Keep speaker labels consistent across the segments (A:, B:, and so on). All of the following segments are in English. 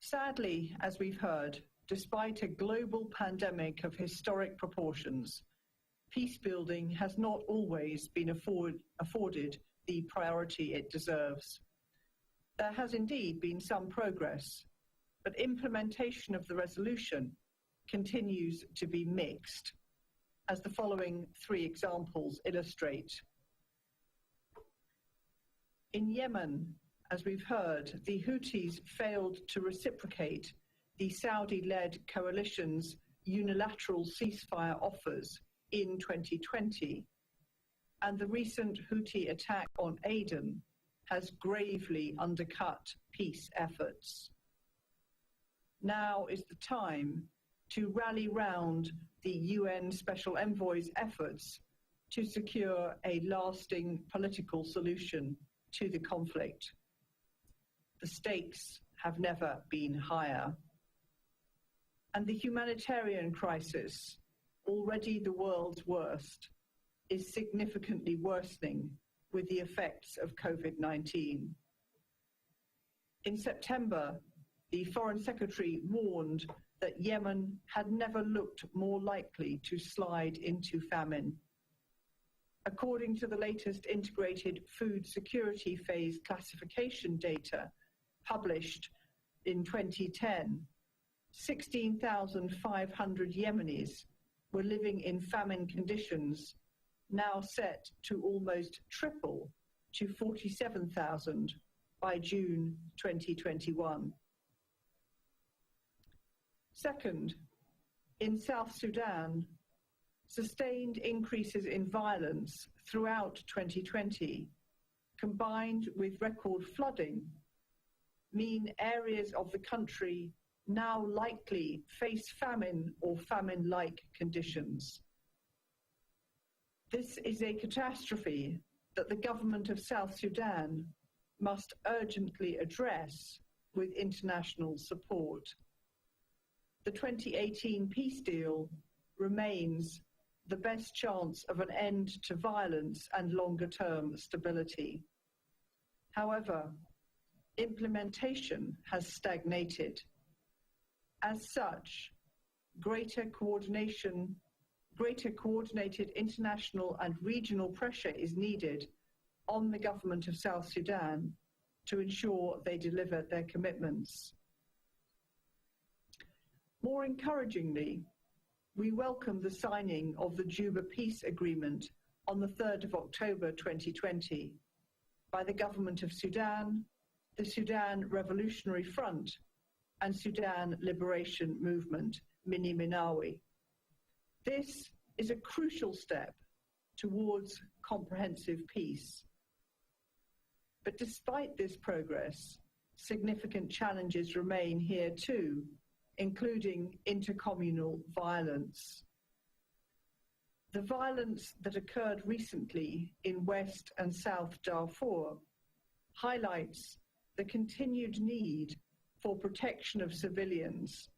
A: Sadly, as we've heard, despite a global pandemic of historic proportions, peace building has not always been afforded the priority it deserves. There has indeed been some progress, but implementation of the resolution continues to be mixed, as the following three examples illustrate. In Yemen, as we've heard, the Houthis failed to reciprocate the Saudi-led coalition's unilateral ceasefire offers in 2020, and the recent Houthi attack on Aden has gravely undercut peace efforts. Now is the time to rally round the UN Special Envoy's efforts to secure a lasting political solution to the conflict. The stakes have never been higher. And the humanitarian crisis, already the world's worst, is significantly worsening with the effects of COVID-19. In September, the Foreign Secretary warned that Yemen had never looked more likely to slide into famine. According to the latest Integrated Food Security Phase classification data published in 2010, 16,500 Yemenis were living in famine conditions, now set to almost triple to 47,000 by June 2021. Second, in South Sudan, sustained increases in violence throughout 2020, combined with record flooding, mean areas of the country now likely face famine or famine-like conditions. This is a catastrophe that the government of South Sudan must urgently address with international support. The 2018 peace deal remains the best chance of an end to violence and longer-term stability. However, implementation has stagnated. As such, greater coordinated international and regional pressure is needed on the government of South Sudan to ensure they deliver their commitments. More encouragingly, we welcome the signing of the Juba Peace Agreement on the 3rd of October 2020 by the government of Sudan, the Sudan Revolutionary Front, and Sudan Liberation Movement, Mini Minawi. This is a crucial step towards comprehensive peace. But despite this progress, significant challenges remain here too, including intercommunal violence. The violence that occurred recently in West and South Darfur highlights the continued need for protection of civilians,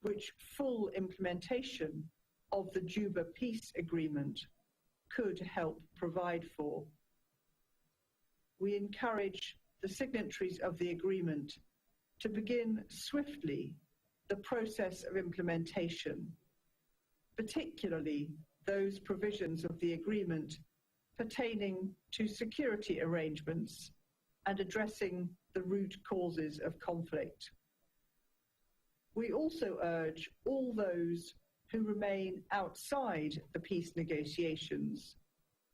A: which full implementation of the Juba Peace Agreement could help provide for. We encourage the signatories of the agreement to begin swiftly the process of implementation, particularly those provisions of the agreement pertaining to security arrangements and addressing the root causes of conflict. We also urge all those who remain outside the peace negotiations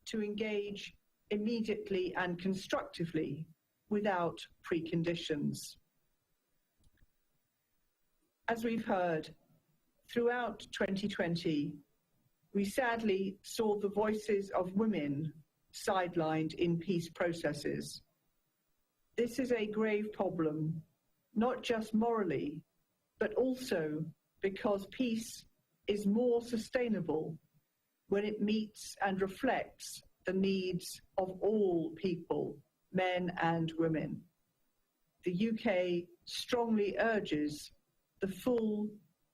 A: to engage immediately and constructively without preconditions. As we've heard, throughout 2020, we sadly saw the voices of women sidelined in peace processes. This is a grave problem, not just morally, but also because peace is more sustainable when it meets and reflects the needs of all people, men and women. The UK strongly urges the full,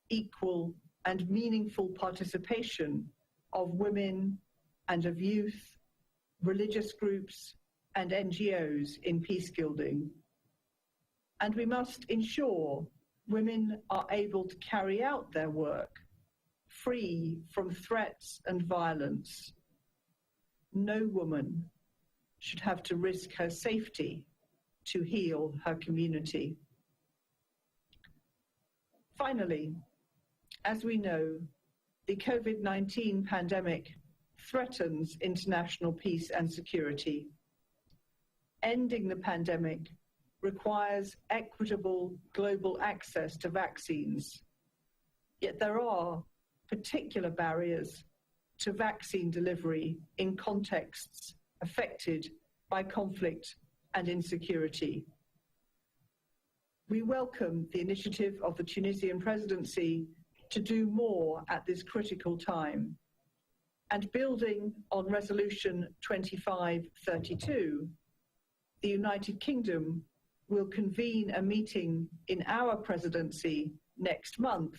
A: equal and meaningful participation of women and of youth, religious groups and NGOs in peace building. And we must ensure women are able to carry out their work free from threats and violence. No woman should have to risk her safety to heal her community. Finally, as we know, the COVID-19 pandemic threatens international peace and security. Ending the pandemic requires equitable global access to vaccines. Yet there are particular barriers to vaccine delivery in contexts affected by conflict and insecurity. We welcome the initiative of the Tunisian presidency to do more at this critical time. And building on Resolution 2532, the United Kingdom will convene a meeting in our presidency next month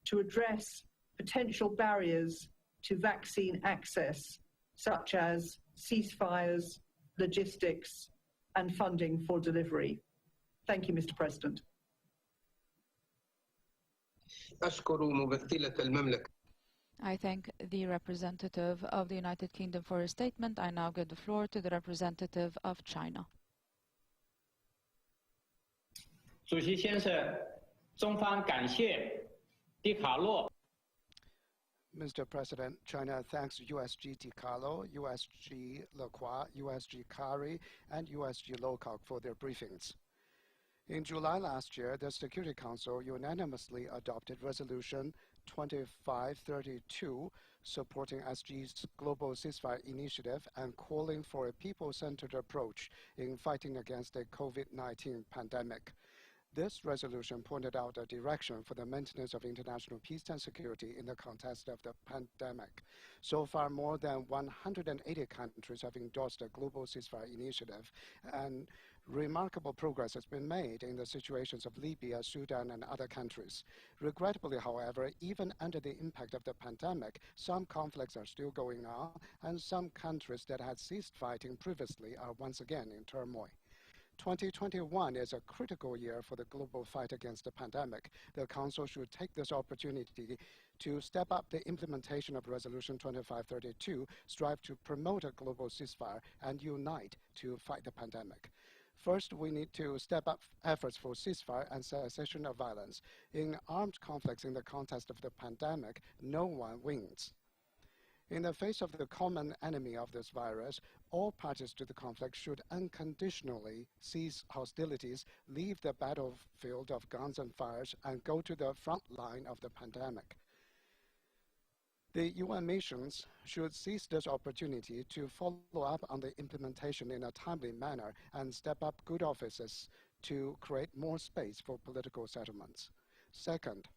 A: to address potential barriers to vaccine access, such as ceasefires, logistics, and funding for delivery. Thank you, Mr. President.
B: I thank the representative of the United Kingdom for his statement. I now give the floor to the representative of China.
C: 主席先生，中方感谢迪卡洛。
D: Mr. President, China thanks USG Di-Carlo, USG Lacroix, USG Kari, and USG Lowcock for their briefings. In July last year, the Security Council unanimously adopted Resolution 2532, supporting SG's global ceasefire initiative and calling for a people-centered approach in fighting against the COVID-19 pandemic. This resolution pointed out a direction for the maintenance of international peace and security in the context of the pandemic. So far, more than 180 countries have endorsed a global ceasefire initiative, and remarkable progress has been made in the situations of Libya, Sudan, and other countries. Regrettably, however, even under the impact of the pandemic, some conflicts are still going on, and some countries that had ceased fighting previously are once again in turmoil. 2021 is a critical year for the global fight against the pandemic. The Council should take this opportunity to step up the implementation of Resolution 2532, strive to promote a global ceasefire, and unite to fight the pandemic. First, we need to step up efforts for ceasefire and cessation of violence. In armed conflicts in the context of the pandemic, no one wins. In the face of the common enemy of this virus, all parties to the conflict should unconditionally cease hostilities, leave the battlefield of guns and fires, and go to the front line of the pandemic. The UN missions should seize this opportunity to follow up on the implementation in a timely manner and step up good offices to create more space for political settlements. Second,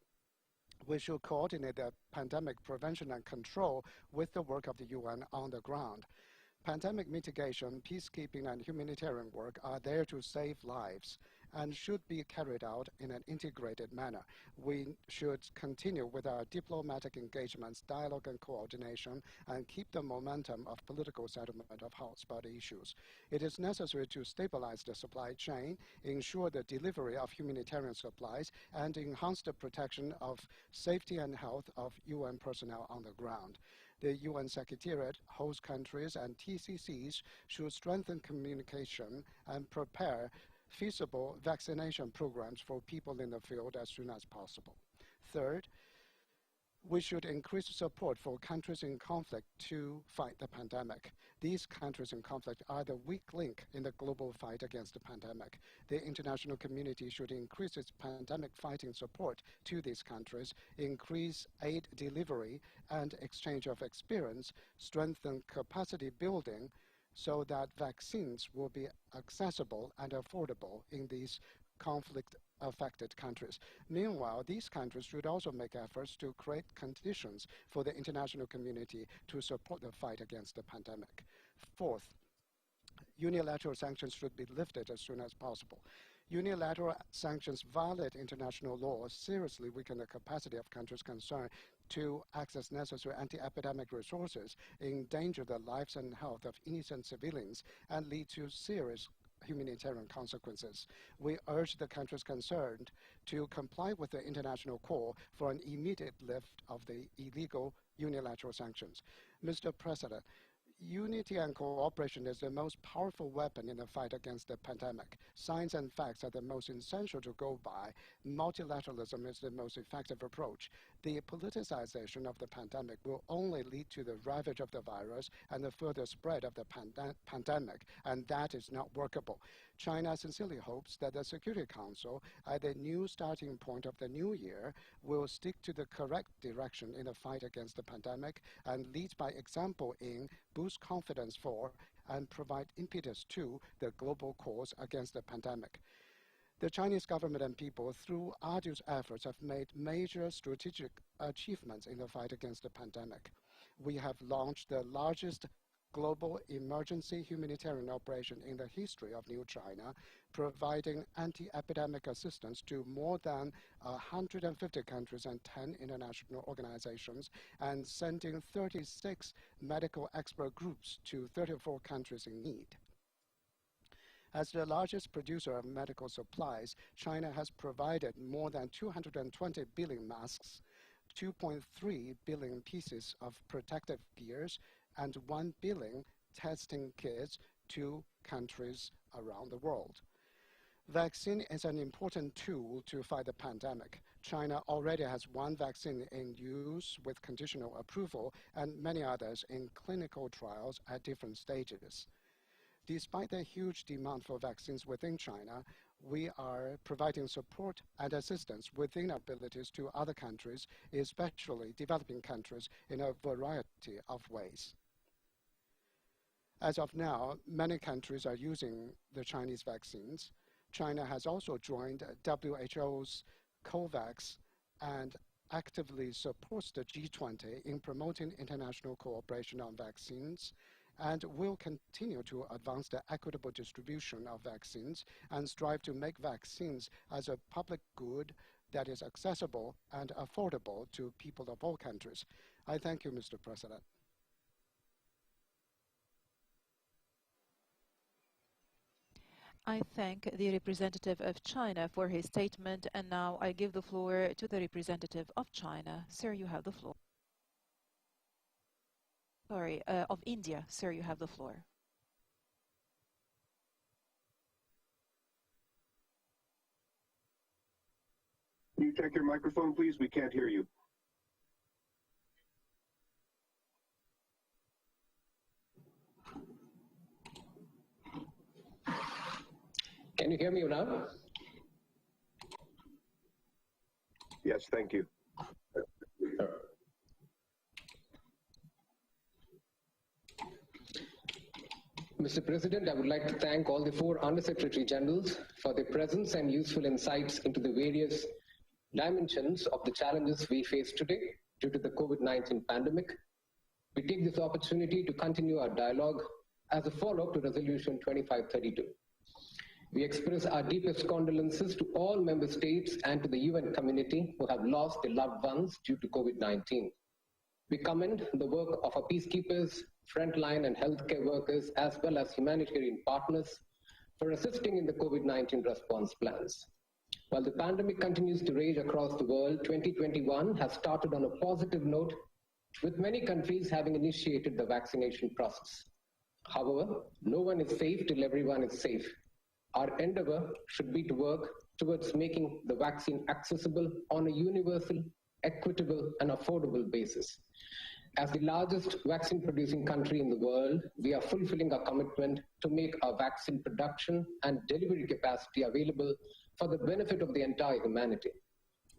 D: we should coordinate the pandemic prevention and control with the work of the UN on the ground. Pandemic mitigation, peacekeeping, and humanitarian work are there to save lives and should be carried out in an integrated manner. We should continue with our diplomatic engagements, dialogue, and coordination, and keep the momentum of political settlement of hotspot issues. It is necessary to stabilize the supply chain, ensure the delivery of humanitarian supplies, and enhance the protection of safety and health of UN personnel on the ground. The UN Secretariat, host countries, and TCCs should strengthen communication and prepare feasible vaccination programs for people in the field as soon as possible. Third, we should increase support for countries in conflict to fight the pandemic. These countries in conflict are the weak link in the global fight against the pandemic. The international community should increase its pandemic fighting support to these countries, increase aid delivery and exchange of experience, strengthen capacity building, so that vaccines will be accessible and affordable in these conflict-affected countries. Meanwhile, these countries should also make efforts to create conditions for the international community to support the fight against the pandemic. Fourth, unilateral sanctions should be lifted as soon as possible. Unilateral sanctions violate international law, seriously weaken the capacity of countries concerned to access necessary anti-epidemic resources, endanger the lives and health of innocent civilians, and lead to serious humanitarian consequences. We urge the countries concerned to comply with the international call for an immediate lift of the illegal unilateral sanctions. Mr. President, unity and cooperation is the most powerful weapon in the fight against the pandemic. Science and facts are the most essential to go by. Multilateralism is the most effective approach. The politicization of the pandemic will only lead to the ravage of the virus and the further spread of the pandemic, and that is not workable. China sincerely hopes that the Security Council, at the new starting point of the new year, will stick to the correct direction in the fight against the pandemic and lead by example in boost confidence for and provide impetus to the global cause against the pandemic. The Chinese government and people, through arduous efforts, have made major strategic achievements in the fight against the pandemic. We have launched the largest global emergency humanitarian operation in the history of New China, providing anti-epidemic assistance to more than 150 countries and 10 international organizations, and sending 36 medical expert groups to 34 countries in need. As the largest producer of medical supplies, China has provided more than 220 billion masks, 2.3 billion pieces of protective gears, and 1 billion testing kits to countries around the world. Vaccine is an important tool to fight the pandemic. China already has one vaccine in use with conditional approval and many others in clinical trials at different stages. Despite the huge demand for vaccines within China, we are providing support and assistance within our abilities to other countries, especially developing countries, in a variety of ways. As of now, many countries are using the Chinese vaccines. China has also joined WHO's COVAX and actively supports the G20 in promoting international cooperation on vaccines, and will continue to advance the equitable distribution of vaccines and strive to make vaccines as a public good that is accessible and affordable to people of all countries. I thank you, Mr. President.
B: I thank the representative of China for his statement, and now I give the floor to the representative of China. Sir, you have the floor. Sorry, of India. Sir, you have the floor.
E: Can you check your microphone, please? We can't hear you.
F: Can you hear me now?
E: Yes, thank you.
F: Mr. President, I would like to thank all the 4 Under-Secretary Generals for their presence and useful insights into the various dimensions of the challenges we face today due to the COVID-19 pandemic. We take this opportunity to continue our dialogue as a follow-up to Resolution 2532. We express our deepest condolences to all member states and to the UN community who have lost their loved ones due to COVID-19. We commend the work of our peacekeepers, frontline and healthcare workers, as well as humanitarian partners for assisting in the COVID-19 response plans. While the pandemic continues to rage across the world, 2021 has started on a positive note, with many countries having initiated the vaccination process. However, no one is safe till everyone is safe. Our endeavor should be to work towards making the vaccine accessible on a universal, equitable, and affordable basis. As the largest vaccine-producing country in the world, we are fulfilling our commitment to make our vaccine production and delivery capacity available for the benefit of the entire humanity.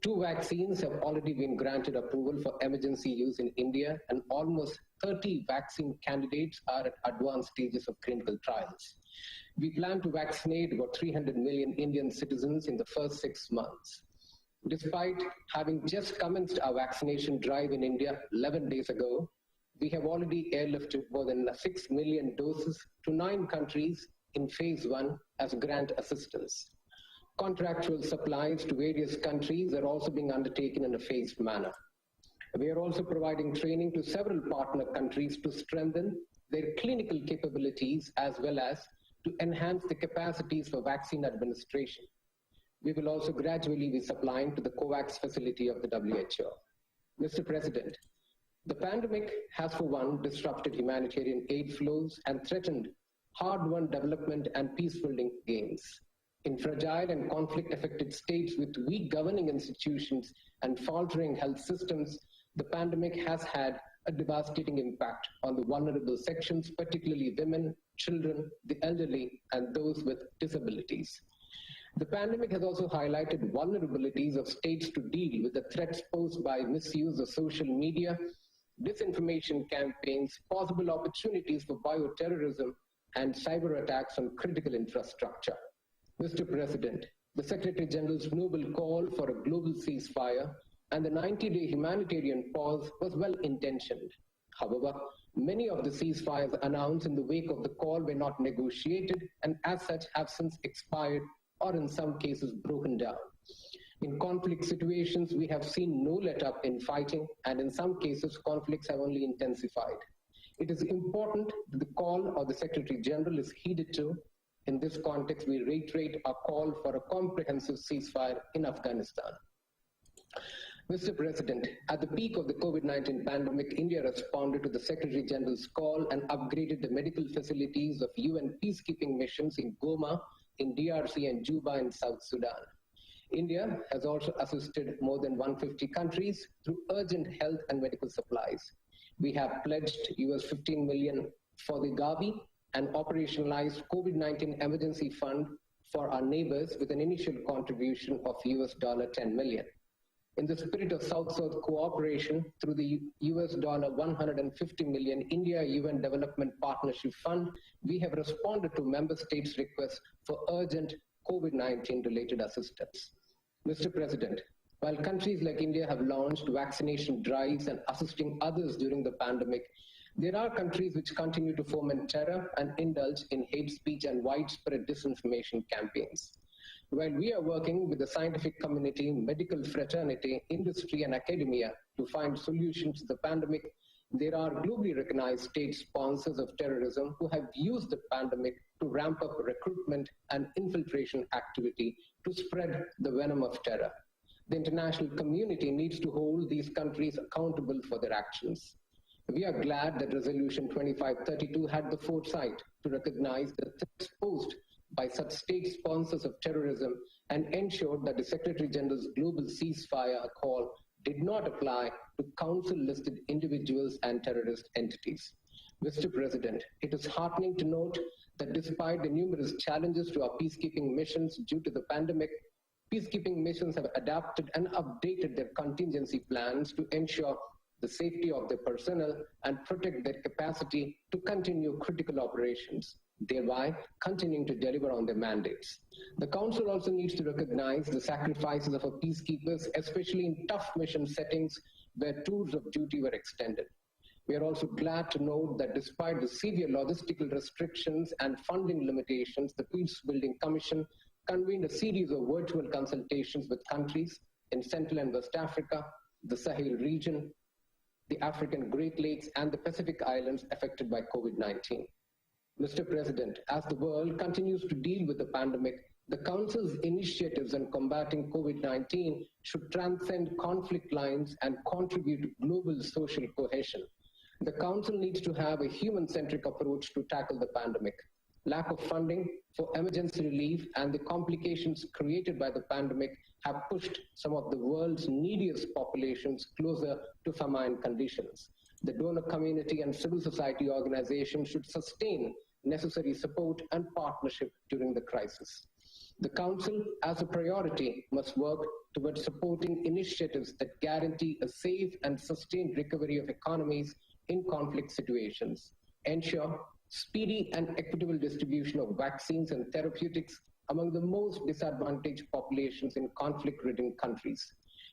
F: 2 vaccines have already been granted approval for emergency use in India, and almost 30 vaccine candidates are at advanced stages of clinical trials. We plan to vaccinate about 300 million Indian citizens in the first 6 months. Despite having just commenced our vaccination drive in India 11 days ago, we have already airlifted more than 6 million doses to 9 countries in phase 1 as grant assistance. Contractual supplies to various countries are also being undertaken in a phased manner. We are also providing training to several partner countries to strengthen their clinical capabilities as well as to enhance the capacities for vaccine administration. We will also gradually be supplying to the COVAX facility of the WHO. Mr. President, the pandemic has for one disrupted humanitarian aid flows and threatened hard-won development and peace-building gains. In fragile and conflict-affected states with weak governing institutions and faltering health systems, the pandemic has had a devastating impact on the vulnerable sections, particularly women, children, the elderly, and those with disabilities. The pandemic has also highlighted vulnerabilities of states to deal with the threats posed by misuse of social media, disinformation campaigns, possible opportunities for bioterrorism, and cyber attacks on critical infrastructure. Mr. President, the Secretary General's noble call for a global ceasefire and the 90-day humanitarian pause was well-intentioned. However, many of the ceasefires announced in the wake of the call were not negotiated and as such have since expired or in some cases broken down. In conflict situations, we have seen no let-up in fighting, and in some cases, conflicts have only intensified. It is important that the call of the Secretary General is heeded to. In this context, we reiterate our call for a comprehensive ceasefire in Afghanistan. Mr. President, at the peak of the COVID-19 pandemic, India responded to the Secretary General's call and upgraded the medical facilities of UN peacekeeping missions in Goma, in DRC, and Juba in South Sudan. India has also assisted more than 150 countries through urgent health and medical supplies. We have pledged $15 million for the Gavi and operationalized COVID-19 emergency fund for our neighbors with an initial contribution of $10 million. In the spirit of South-South cooperation through the $150 million India-UN Development Partnership Fund, we have responded to member states' requests for urgent COVID-19 related assistance. Mr. President, while countries like India have launched vaccination drives and assisting others during the pandemic, there are countries which continue to foment terror and indulge in hate speech and widespread disinformation campaigns. While we are working with the scientific community, medical fraternity, industry, and academia to find solutions to the pandemic, there are globally recognized state sponsors of terrorism who have used the pandemic to ramp up recruitment and infiltration activity to spread the venom of terror. The international community needs to hold these countries accountable for their actions. We are glad that Resolution 2532 had the foresight to recognize the threats posed by such state sponsors of terrorism and ensured that the Secretary General's global ceasefire call did not apply to council-listed individuals and terrorist entities. Mr. President, it is heartening to note that despite the numerous challenges to our peacekeeping missions due to the pandemic, peacekeeping missions have adapted and updated their contingency plans to ensure the safety of their personnel and protect their capacity to continue critical operations, thereby continuing to deliver on their mandates. The Council also needs to recognize the sacrifices of our peacekeepers, especially in tough mission settings where tours of duty were extended. We are also glad to note that despite the severe logistical restrictions and funding limitations, the Peace Building Commission convened a series of virtual consultations with countries in Central and West Africa, the Sahel region, the African Great Lakes, and the Pacific Islands affected by COVID-19. Mr. President, as the world continues to deal with the pandemic, the Council's initiatives in combating COVID-19 should transcend conflict lines and contribute to global social cohesion. The Council needs to have a human-centric approach to tackle the pandemic. Lack of funding for emergency relief and the complications created by the pandemic have pushed some of the world's neediest populations closer to famine conditions. The donor community and civil society organizations should sustain necessary support and partnership during the crisis. The Council, as a priority, must work towards supporting initiatives that guarantee a safe and sustained recovery of economies in conflict situations, ensure speedy and equitable distribution of vaccines and therapeutics among the most disadvantaged populations in conflict-ridden countries.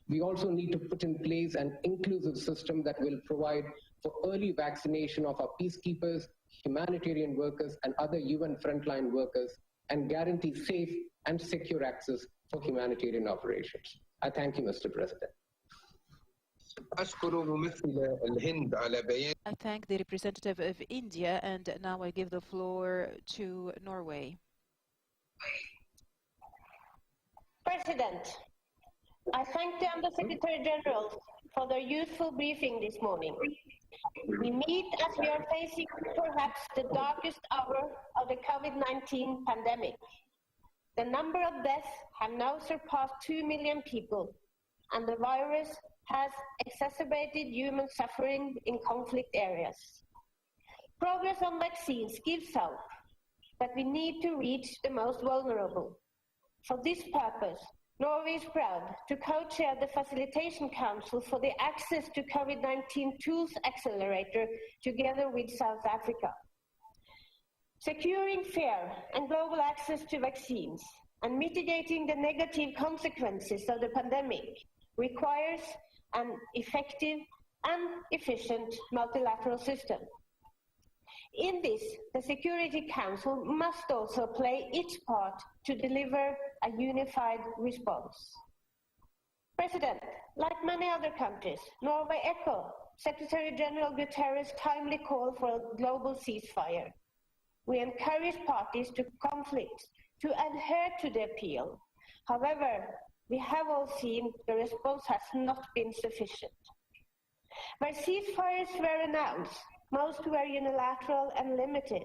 F: We also need to put in place an inclusive system that will provide for early vaccination of our peacekeepers, humanitarian workers, and other UN frontline workers, and guarantee safe and secure access for humanitarian operations. I thank you, Mr. President.
B: I thank the representative of India, and now I give the floor to Norway.
G: President, I thank the Undersecretary General for their useful briefing this morning. We meet as we are facing perhaps the darkest hour of the COVID-19 pandemic. The number of deaths have now surpassed 2 million people, and the virus has exacerbated human suffering in conflict areas. Progress on vaccines gives hope, but we need to reach the most vulnerable. For this purpose, Norway is proud to co-chair the Facilitation Council for the Access to COVID-19 Tools Accelerator together with South Africa. Securing fair and global access to vaccines and mitigating the negative consequences of the pandemic requires an effective and efficient multilateral system. In this, the Security Council must also play its part to deliver a unified response. President, like many other countries, Norway echoed Secretary General Guterres' timely call for a global ceasefire. We encourage parties to conflicts to adhere to the appeal. However, we have all seen the response has not been sufficient. Where ceasefires were announced, most were unilateral and limited,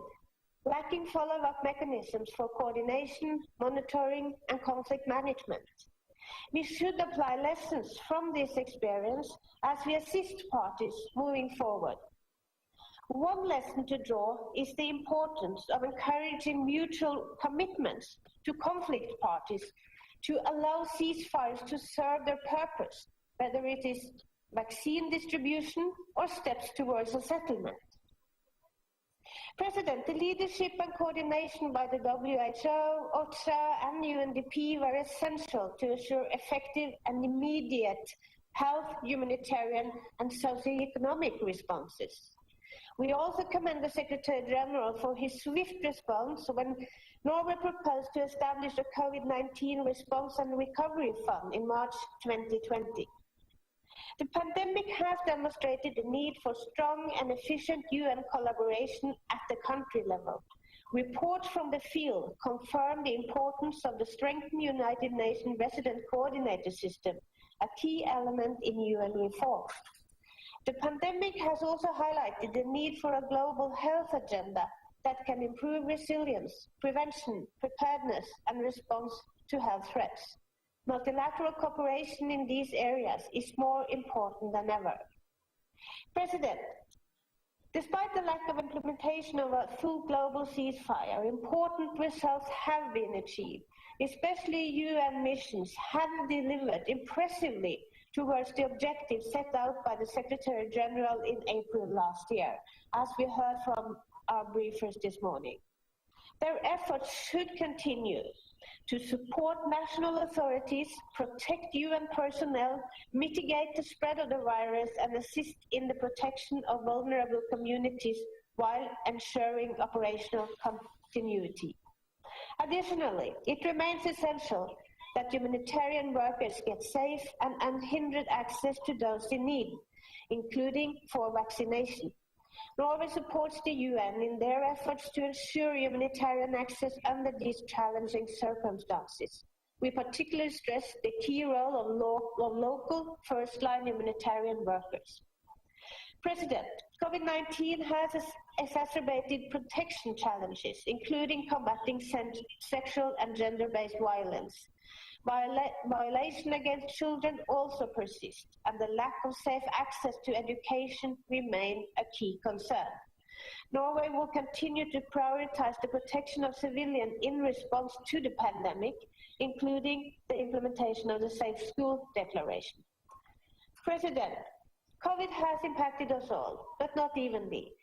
G: lacking follow-up mechanisms for coordination, monitoring, and conflict management. We should apply lessons from this experience as we assist parties moving forward. One lesson to draw is the importance of encouraging mutual commitments to conflict parties to allow ceasefires to serve their purpose, whether it is vaccine distribution or steps towards a settlement. President, the leadership and coordination by the WHO, OCHA, and UNDP were essential to ensure effective and immediate health, humanitarian, and socio-economic responses. We also commend the Secretary General for his swift response when Norway proposed to establish a COVID-19 response and recovery fund in March 2020. The pandemic has demonstrated the need for strong and efficient UN collaboration at the country level. Reports from the field confirm the importance of the strengthened United Nations resident coordinator system, a key element in UN reform. The pandemic has also highlighted the need for a global health agenda that can improve resilience, prevention, preparedness, and response to health threats. Multilateral cooperation in these areas is more important than ever. President, despite the lack of implementation of a full global ceasefire, important results have been achieved. Especially UN missions have delivered impressively towards the objectives set out by the Secretary General in April last year, as we heard from our briefers this morning. Their efforts should continue to support national authorities, protect UN personnel, mitigate the spread of the virus, and assist in the protection of vulnerable communities while ensuring operational continuity. Additionally, it remains essential that humanitarian workers get safe and unhindered access to those in need, including for vaccination. Norway supports the UN in their efforts to ensure humanitarian access under these challenging circumstances. We particularly stress the key role of local first-line humanitarian workers. President, COVID-19 has exacerbated protection challenges, including combating sexual and gender-based violence. Violation against children also persists, and the lack of safe access to education remain a key concern. Norway will continue to prioritize the protection of civilians in response to the pandemic, including the implementation of the Safe School Declaration. President, COVID has impacted us all, but not evenly.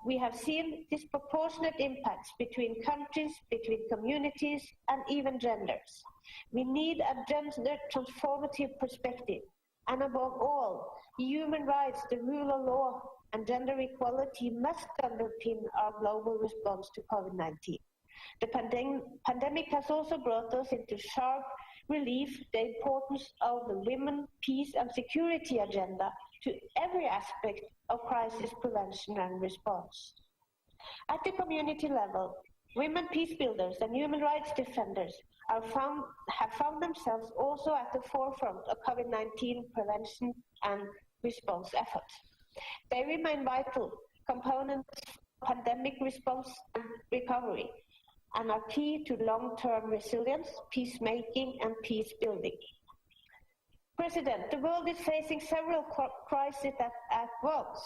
G: We have seen disproportionate impacts between countries, between communities, and even genders. We need a gender transformative perspective, and above all, human rights, the rule of law, and gender equality must underpin our global response to COVID-19. The pandemic has also brought us into sharp relief the importance of the women, peace, and security agenda to every aspect of crisis prevention and response. At the community level, women peace builders and human rights defenders have found themselves also at the forefront of COVID-19 prevention and response efforts. They remain vital components of pandemic response and recovery and are key to long-term resilience, peacemaking, and peace building. President, the world is facing several crises at once.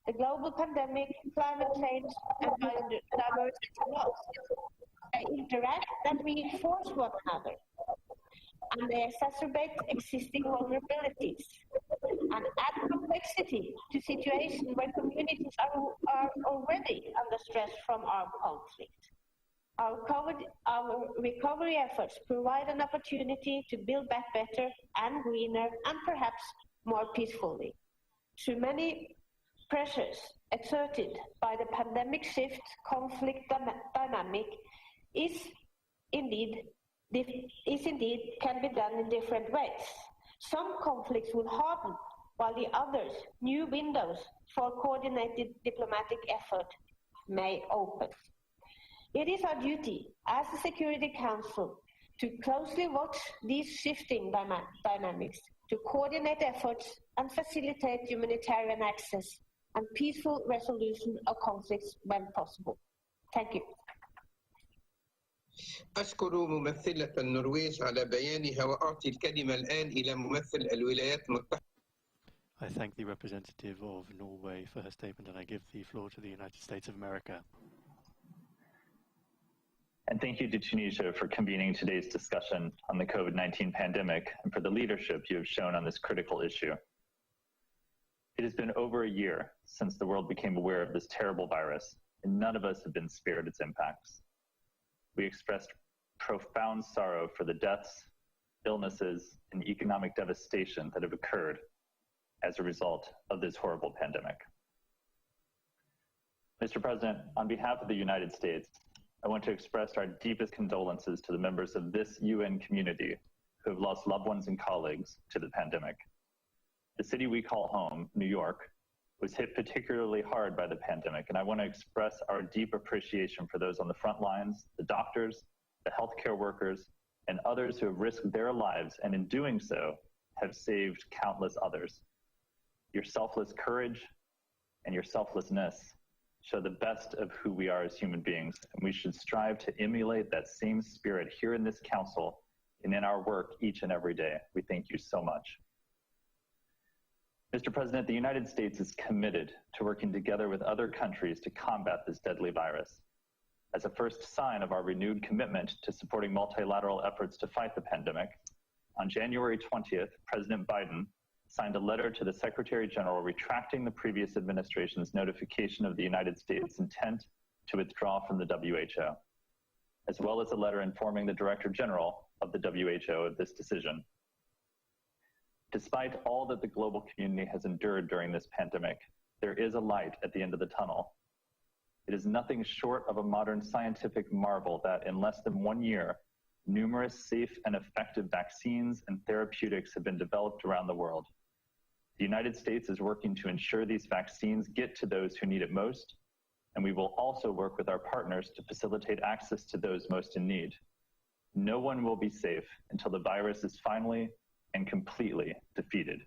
G: The global pandemic, climate change, and biodiversity loss. They interact and reinforce one another, and they exacerbate existing vulnerabilities and add complexity to situations where communities are already under stress from armed conflict. Our recovery efforts provide an opportunity to build back better and greener and perhaps more peacefully. Through many pressures exerted by the pandemic shift, conflict dynamic is indeed can be done in different ways. Some conflicts will harden, while the others, new windows for coordinated diplomatic effort may open. It is our duty as the Security Council to closely watch these shifting dynamics, to coordinate efforts and facilitate humanitarian access and peaceful resolution of conflicts when possible. Thank you.
H: أشكر ممثلة النرويج على بيانها وأعطي الكلمة الآن إلى ممثل الولايات المتحدة.
I: I thank the representative of Norway for her statement, and I give the floor to the United States of America.
J: And thank you to Tunisia for convening today's discussion on the COVID-19 pandemic and for the leadership you have shown on this critical issue. It has been over a year since the world became aware of this terrible virus, and none of us have been spared its impacts. We expressed profound sorrow for the deaths, illnesses, and economic devastation that have occurred as a result of this horrible pandemic. Mr. President, on behalf of the United States, I want to express our deepest condolences to the members of this UN community who have lost loved ones and colleagues to the pandemic. The city we call home, New York, was hit particularly hard by the pandemic, and I want to express our deep appreciation for those on the front lines, the doctors, the healthcare workers, and others who have risked their lives, and in doing so, have saved countless others. Your selfless courage and your selflessness show the best of who we are as human beings, and we should strive to emulate that same spirit here in this council and in our work each and every day. We thank you so much. Mr. President, the United States is committed to working together with other countries to combat this deadly virus. As a first sign of our renewed commitment to supporting multilateral efforts to fight the pandemic, on January 20th, President Biden signed a letter to the Secretary General retracting the previous administration's notification of the United States' intent to withdraw from the WHO, as well as a letter informing the Director General of the WHO of this decision. Despite all that the global community has endured during this pandemic, there is a light at the end of the tunnel. It is nothing short of a modern scientific marvel that in less than 1 year, numerous safe and effective vaccines and therapeutics have been developed around the world. The United States is working to ensure these vaccines get to those who need it most, and we will also work with our partners to facilitate access to those most in need. No one will be safe until the virus is finally and completely defeated.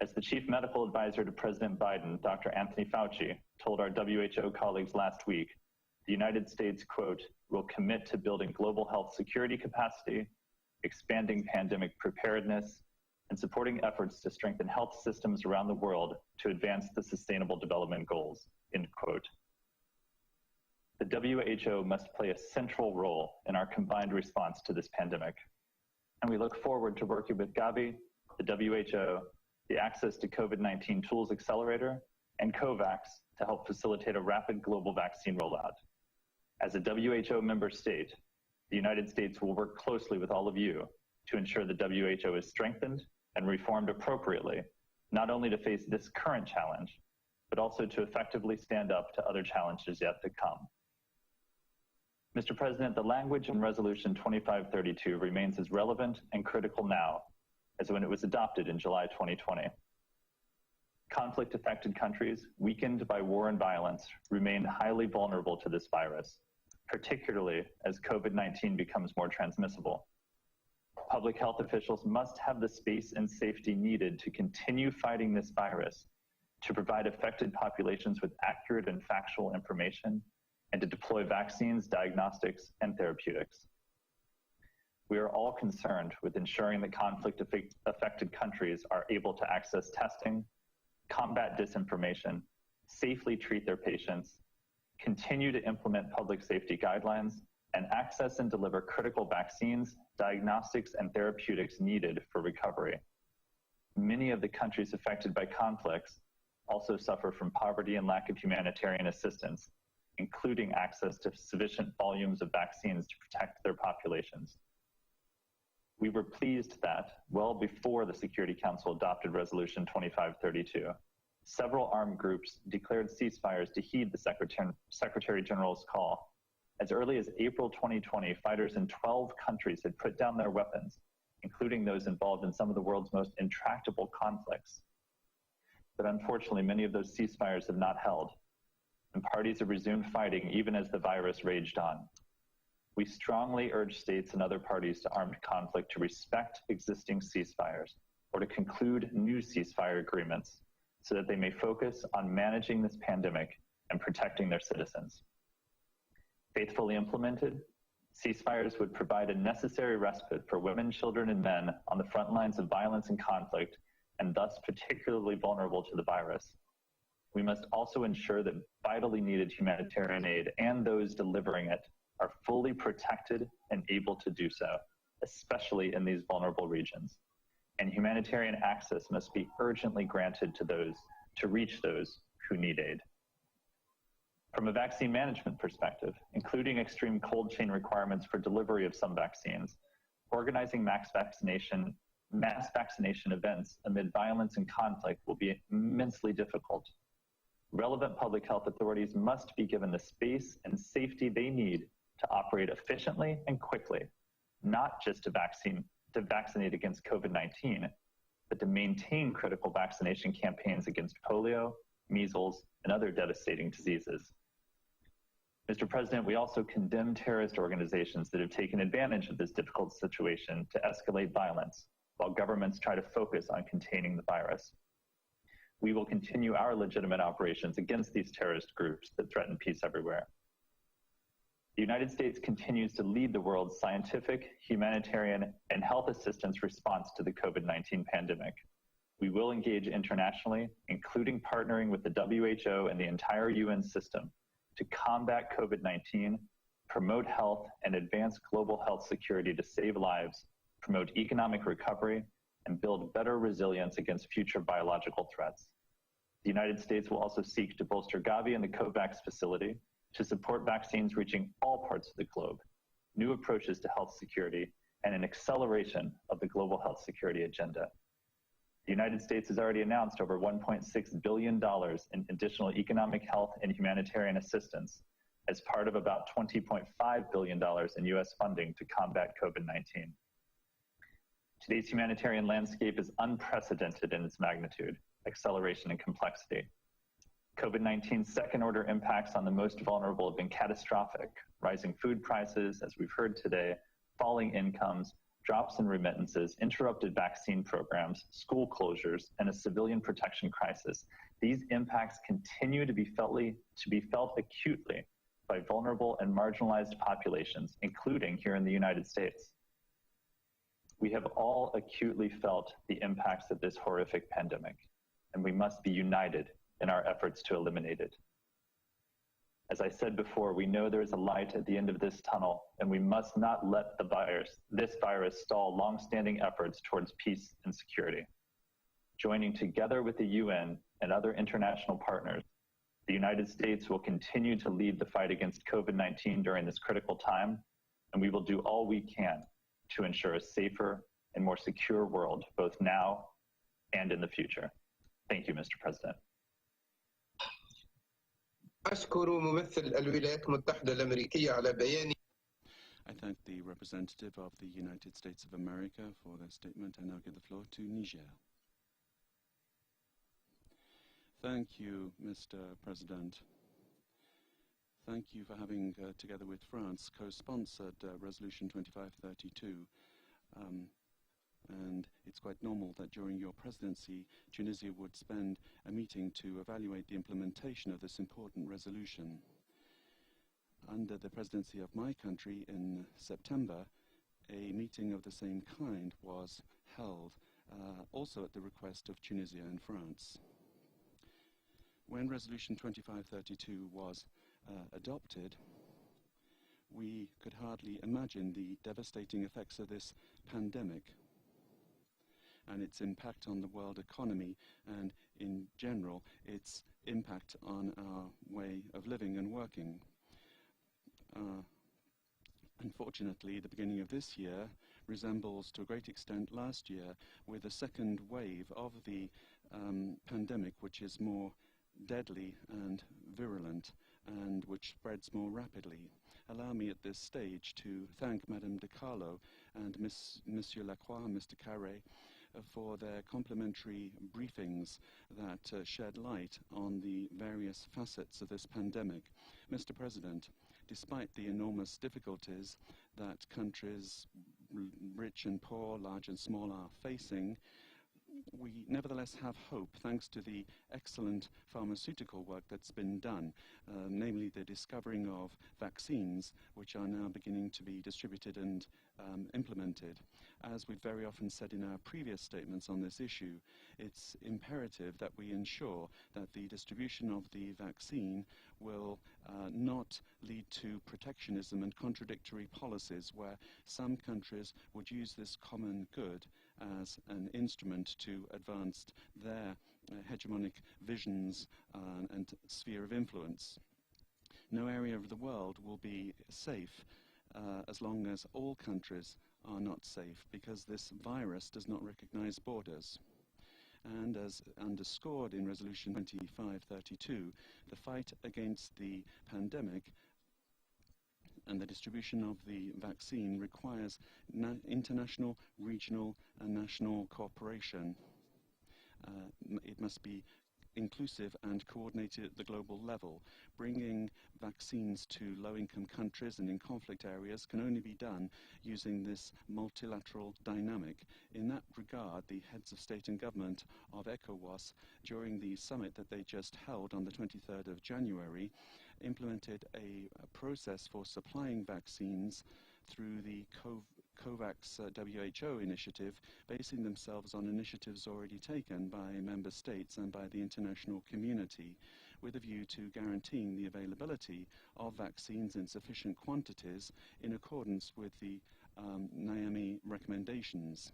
J: As the chief medical advisor to President Biden, Dr. Anthony Fauci, told our WHO colleagues last week, the United States, quote, will commit to building global health security capacity, expanding pandemic preparedness, and supporting efforts to strengthen health systems around the world to advance the Sustainable Development Goals, end quote. The WHO must play a central role in our combined response to this pandemic. And we look forward to working with Gavi, the WHO, the Access to COVID-19 Tools Accelerator, and COVAX to help facilitate a rapid global vaccine rollout. As a WHO member state, the United States will work closely with all of you to ensure the WHO is strengthened and reformed appropriately, not only to face this current challenge, but also to effectively stand up to other challenges yet to come. Mr. President, the language in Resolution 2532 remains as relevant and critical now as when it was adopted in July 2020. Conflict-affected countries, weakened by war and violence, remain highly vulnerable to this virus, particularly as COVID-19 becomes more transmissible. Public health officials must have the space and safety needed to continue fighting this virus, to provide affected populations with accurate and factual information, and to deploy vaccines, diagnostics, and therapeutics. We are all concerned with ensuring that conflict-affected countries are able to access testing, combat disinformation, safely treat their patients, continue to implement public safety guidelines, and access and deliver critical vaccines, diagnostics, and therapeutics needed for recovery. Many of the countries affected by conflicts also suffer from poverty and lack of humanitarian assistance, including access to sufficient volumes of vaccines to protect their populations. We were pleased that, well before the Security Council adopted Resolution 2532, several armed groups declared ceasefires to heed the Secretary General's call. As early as April 2020, fighters in 12 countries had put down their weapons, including those involved in some of the world's most intractable conflicts. But unfortunately, many of those ceasefires have not held, and parties have resumed fighting even as the virus raged on. We strongly urge states and other parties to armed conflict to respect existing ceasefires or to conclude new ceasefire agreements so that they may focus on managing this pandemic and protecting their citizens. Faithfully implemented, ceasefires would provide a necessary respite for women, children, and men on the front lines of violence and conflict, and thus particularly vulnerable to the virus. We must also ensure that vitally needed humanitarian aid and those delivering it are fully protected and able to do so, especially in these vulnerable regions. And humanitarian access must be urgently granted to reach those who need aid. From a vaccine management perspective, including extreme cold chain requirements for delivery of some vaccines, organizing mass vaccination events amid violence and conflict will be immensely difficult. Relevant public health authorities must be given the space and safety they need to operate efficiently and quickly, not just to vaccinate against COVID-19, but to maintain critical vaccination campaigns against polio, measles, and other devastating diseases. Mr. President, we also condemn terrorist organizations that have taken advantage of this difficult situation to escalate violence while governments try to focus on containing the virus. We will continue our legitimate operations against these terrorist groups that threaten peace everywhere. The United States continues to lead the world's scientific, humanitarian, and health assistance response to the COVID-19 pandemic. We will engage internationally, including partnering with the WHO and the entire UN system to combat COVID-19, promote health, and advance global health security to save lives, promote economic recovery, and build better resilience against future biological threats. The United States will also seek to bolster Gavi and the COVAX facility to support vaccines reaching all parts of the globe, new approaches to health security, and an acceleration of the global health security agenda. The United States has already announced over $1.6 billion in additional economic, health, and humanitarian assistance as part of about $20.5 billion in U.S. funding to combat COVID-19. Today's humanitarian landscape is unprecedented in its magnitude, acceleration, and complexity. COVID-19's second-order impacts on the most vulnerable have been catastrophic. Rising food prices, as we've heard today, falling incomes, drops in remittances, interrupted vaccine programs, school closures, and a civilian protection crisis. These impacts continue to be felt acutely by vulnerable and marginalized populations, including here in the United States. We have all acutely felt the impacts of this horrific pandemic, and we must be united in our efforts to eliminate it. As I said before, we know there is a light at the end of this tunnel, and we must not let this virus stall long-standing efforts towards peace and security. Joining together with the UN and other international partners, the United States will continue to lead the fight against COVID-19 during this critical time, and we will do all we can to ensure a safer and more secure world, both now and in the future. Thank you, Mr. President.
H: أشكر ممثل الولايات المتحدة الأمريكية على بيان.
K: I thank the representative of the United States of America for their statement. I now give the floor to Niger. Thank you, Mr. President. Thank you for having, together with France, co-sponsored Resolution 2532. And it's quite normal that during your presidency, Tunisia would spend a meeting to evaluate the implementation of this important resolution. Under the presidency of my country in September, a meeting of the same kind was held, also at the request of Tunisia and France. When Resolution 2532 was adopted, we could hardly imagine the devastating effects of this pandemic and its impact on the world economy and, in general, its impact on our way of living and working. Unfortunately, the beginning of this year resembles to a great extent last year, with a second wave of the pandemic, which is more deadly and virulent and which spreads more rapidly. Allow me at this stage to thank Madame de Carlo and Monsieur Lacroix and Mr. Carré for their complimentary briefings that shed light on the various facets of this pandemic. Mr. President, despite the enormous difficulties that countries, rich and poor, large and small, are facing, we nevertheless have hope thanks to the excellent pharmaceutical work that's been done, namely the discovering of vaccines which are now beginning to be distributed and implemented. As we've very often said in our previous statements on this issue, it's imperative that we ensure that the distribution of the vaccine will not lead to protectionism and contradictory policies where some countries would use this common good as an instrument to advance their hegemonic visions and sphere of influence. No area of the world will be safe as long as all countries are not safe, because this virus does not recognize borders. And as underscored in Resolution 2532, the fight against the pandemic and the distribution of the vaccine requires international, regional and national cooperation. It must be inclusive and coordinated at the global level. Bringing vaccines to low-income countries and in conflict areas can only be done using this multilateral dynamic. In that regard, the heads of state and government of ECOWAS, during the summit that they just held on the 23rd of January, implemented a process for supplying vaccines through the COVAX WHO initiative, basing themselves on initiatives already taken by member states and by the international community, with a view to guaranteeing the availability of vaccines in sufficient quantities in accordance with the NIAMI recommendations.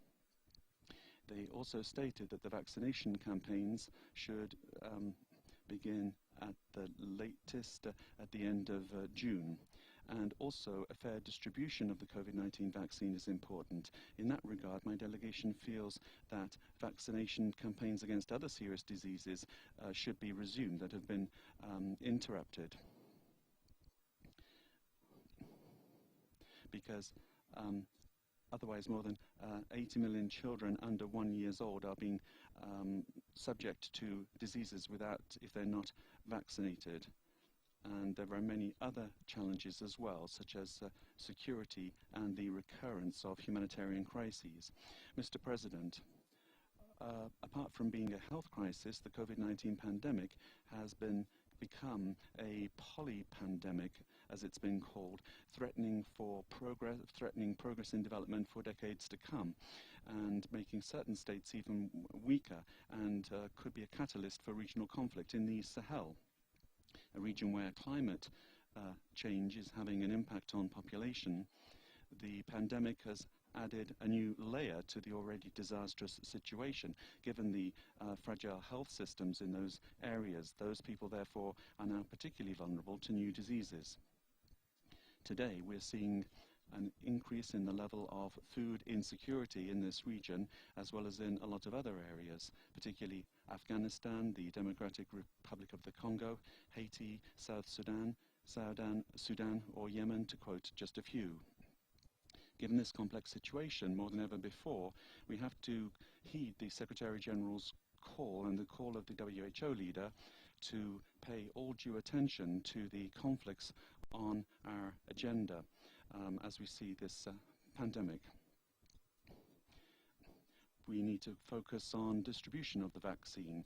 K: They also stated that the vaccination campaigns should begin at the latest at the end of June. And also a fair distribution of the COVID-19 vaccine is important. In that regard, my delegation feels that vaccination campaigns against other serious diseases should be resumed that have been interrupted. Because otherwise more than 80 million children under 1 year old are being subject to diseases if they're not vaccinated. And there are many other challenges as well, such as security and the recurrence of humanitarian crises. Mr. President, apart from being a health crisis, the COVID-19 pandemic has become a polypandemic, as it's been called, threatening progress in development for decades to come, and making certain states even weaker, and could be a catalyst for regional conflict in the Sahel, a region where climate change is having an impact on population. The pandemic has added a new layer to the already disastrous situation, given the fragile health systems in those areas. Those people, therefore, are now particularly vulnerable to new diseases. Today, we're seeing an increase in the level of food insecurity in this region, as well as in a lot of other areas, particularly Afghanistan, the Democratic Republic of the Congo, Haiti, South Sudan, or Yemen, to quote just a few. Given this complex situation, more than ever before, we have to heed the Secretary General's call and the call of the WHO leader to pay all due attention to the conflicts on our agenda as we see this pandemic. We need to focus on distribution of the vaccine,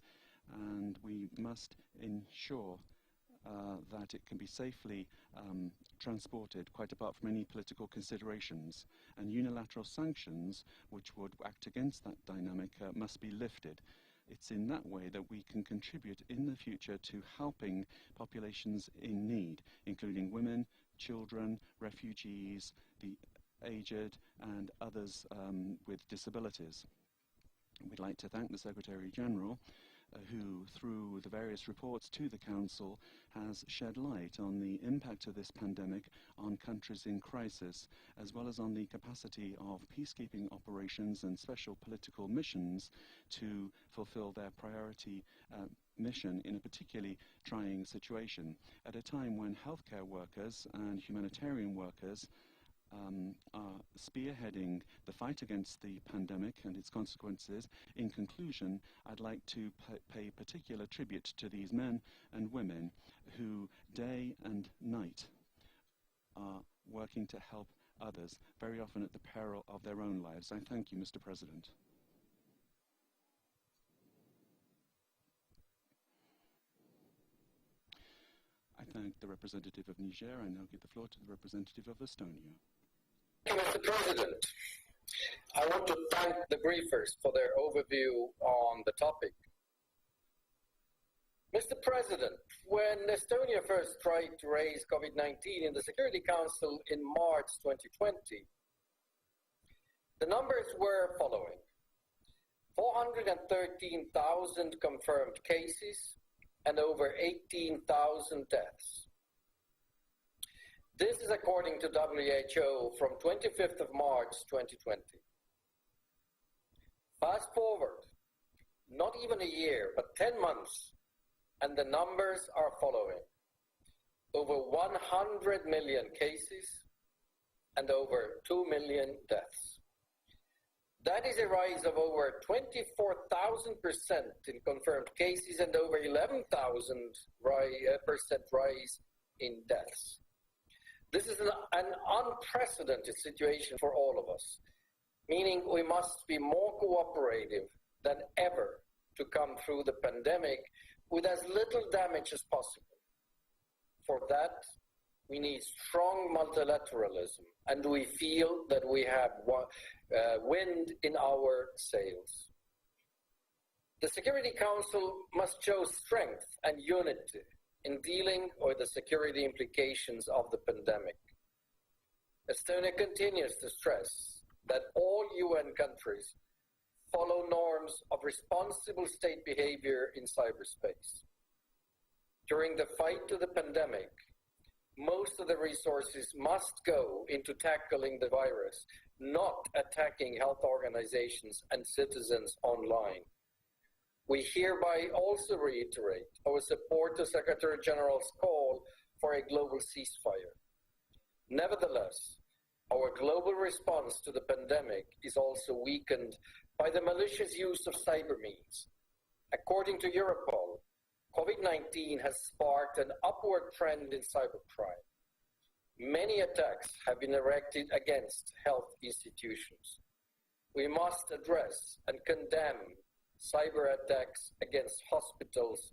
K: and we must ensure that it can be safely transported, quite apart from any political considerations. And unilateral sanctions, which would act against that dynamic, must be lifted. It's in that way that we can contribute in the future to helping populations in need, including women, children, refugees, the aged, and others with disabilities. We'd like to thank the Secretary-General, who, through the various reports to the Council, has shed light on the impact of this pandemic on countries in crisis, as well as on the capacity of peacekeeping operations and special political missions to fulfill their priority mission in a particularly trying situation, at a time when healthcare workers and humanitarian workers are spearheading the fight against the pandemic and its consequences. In conclusion, I'd like to pay particular tribute to these men and women who day and night are working to help others, very often at the peril of their own lives. I thank you, Mr. President. I thank the representative of Niger. I now give the floor to the representative of Estonia.
L: Mr. President, I want to thank the briefers for their overview on the topic. Mr. President, when Estonia first tried to raise COVID-19 in the Security Council in March 2020, the numbers were following: 413,000 confirmed cases and over 18,000 deaths. This is according to WHO from 25th of March 2020. Fast forward, not even a year, but 10 months, and the numbers are following: over 100 million cases and over 2 million deaths. That is a rise of over 24,000% in confirmed cases and over 11,000% rise in deaths. This is an unprecedented situation for all of us, meaning we must be more cooperative than ever to come through the pandemic with as little damage as possible. For that, we need strong multilateralism, and we feel that we have wind in our sails. The Security Council must show strength and unity in dealing with the security implications of the pandemic. Estonia continues to stress that all UN countries follow norms of responsible state behavior in cyberspace. During the fight to the pandemic, most of the resources must go into tackling the virus, not attacking health organizations and citizens online. We hereby also reiterate our support to Secretary General's call for a global ceasefire. Nevertheless, our global response to the pandemic is also weakened by the malicious use of cyber means. According to Europol, COVID-19 has sparked an upward trend in cybercrime. Many attacks have been erected against health institutions. We must address and condemn cyber attacks against hospitals,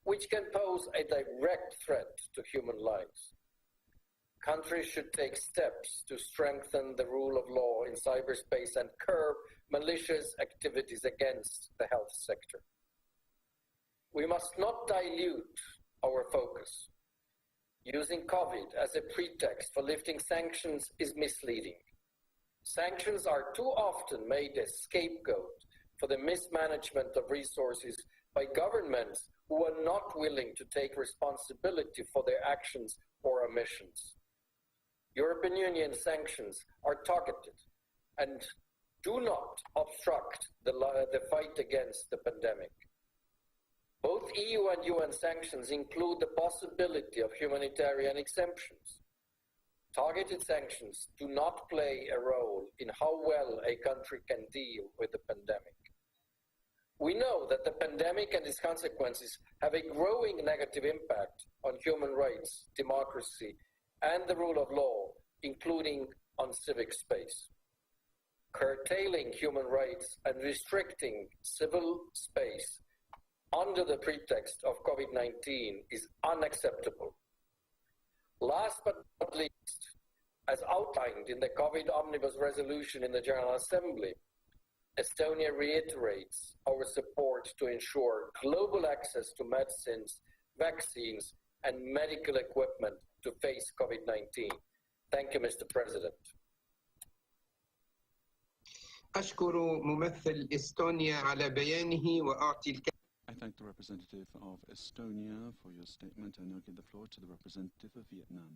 L: which can pose a direct threat to human lives. Countries should take steps to strengthen the rule of law in cyberspace and curb malicious activities against the health sector. We must not dilute our focus. Using COVID as a pretext for lifting sanctions is misleading. Sanctions are too often made a scapegoat for the mismanagement of resources by governments who are not willing to take responsibility for their actions or omissions. European Union sanctions are targeted and do not obstruct the fight against the pandemic. Both EU and UN sanctions include the possibility of humanitarian exemptions. Targeted sanctions do not play a role in how well a country can deal with the pandemic. We know that the pandemic and its consequences have a growing negative impact on human rights, democracy, and the rule of law, including on civic space. Curtailing human rights and restricting civil space under the pretext of COVID-19 is unacceptable. Last but not least, as outlined in the COVID Omnibus resolution in the General Assembly, Estonia reiterates our support to ensure global access to medicines, vaccines, and medical equipment to face COVID-19. Thank you, Mr. President.
H: أشكر ممثل إستونيا على بيانه وأعطي الكلمة.
K: I thank the representative of Estonia for your statement and now give the floor to the representative of Vietnam.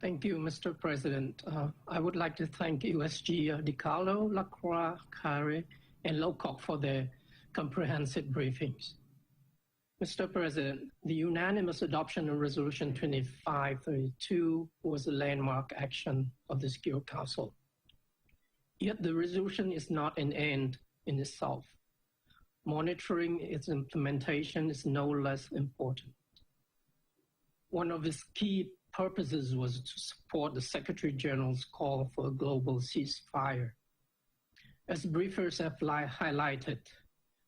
M: Thank you, Mr. President. I would like to thank USG DiCarlo, Lacroix, Carre, and Lowcock for their comprehensive briefings. Mr. President, the unanimous adoption of Resolution 2532 was a landmark action of the Security Council. Yet the resolution is not an end in itself. Monitoring its implementation is no less important. One of its key purposes was to support the Secretary General's call for a global ceasefire. As briefers have highlighted,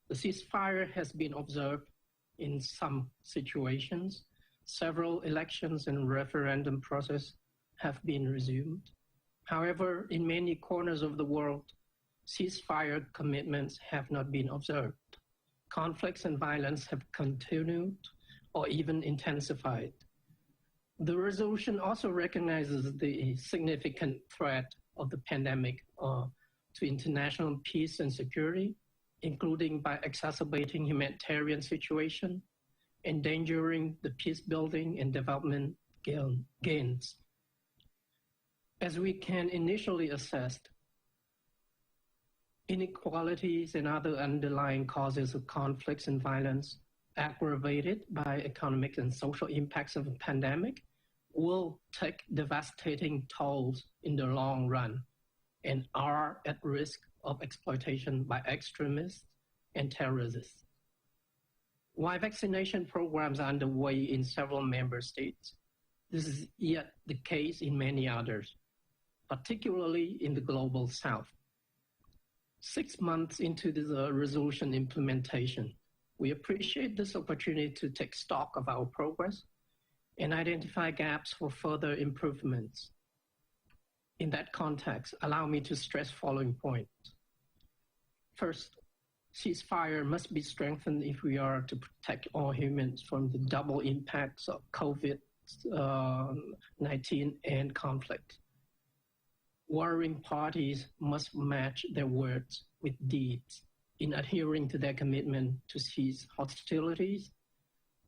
M: the ceasefire has been observed in some situations. Several elections and referendum process have been resumed. However, in many corners of the world, ceasefire commitments have not been observed. Conflicts and violence have continued or even intensified. The resolution also recognizes the significant threat of the pandemic to international peace and security, including by exacerbating humanitarian situation, endangering the peace building and development gains. As we can initially assess, inequalities and other underlying causes of conflicts and violence aggravated by economic and social impacts of the pandemic will take devastating tolls in the long run and are at risk of exploitation by extremists and terrorists. While vaccination programs are underway in several member states, this is yet the case in many others, particularly in the global south. 6 months into the resolution implementation, we appreciate this opportunity to take stock of our progress and identify gaps for further improvements. In that context, allow me to stress following points. First, ceasefire must be strengthened if we are to protect all humans from the double impacts of COVID-19 and conflict. Warring parties must match their words with deeds in adhering to their commitment to cease hostilities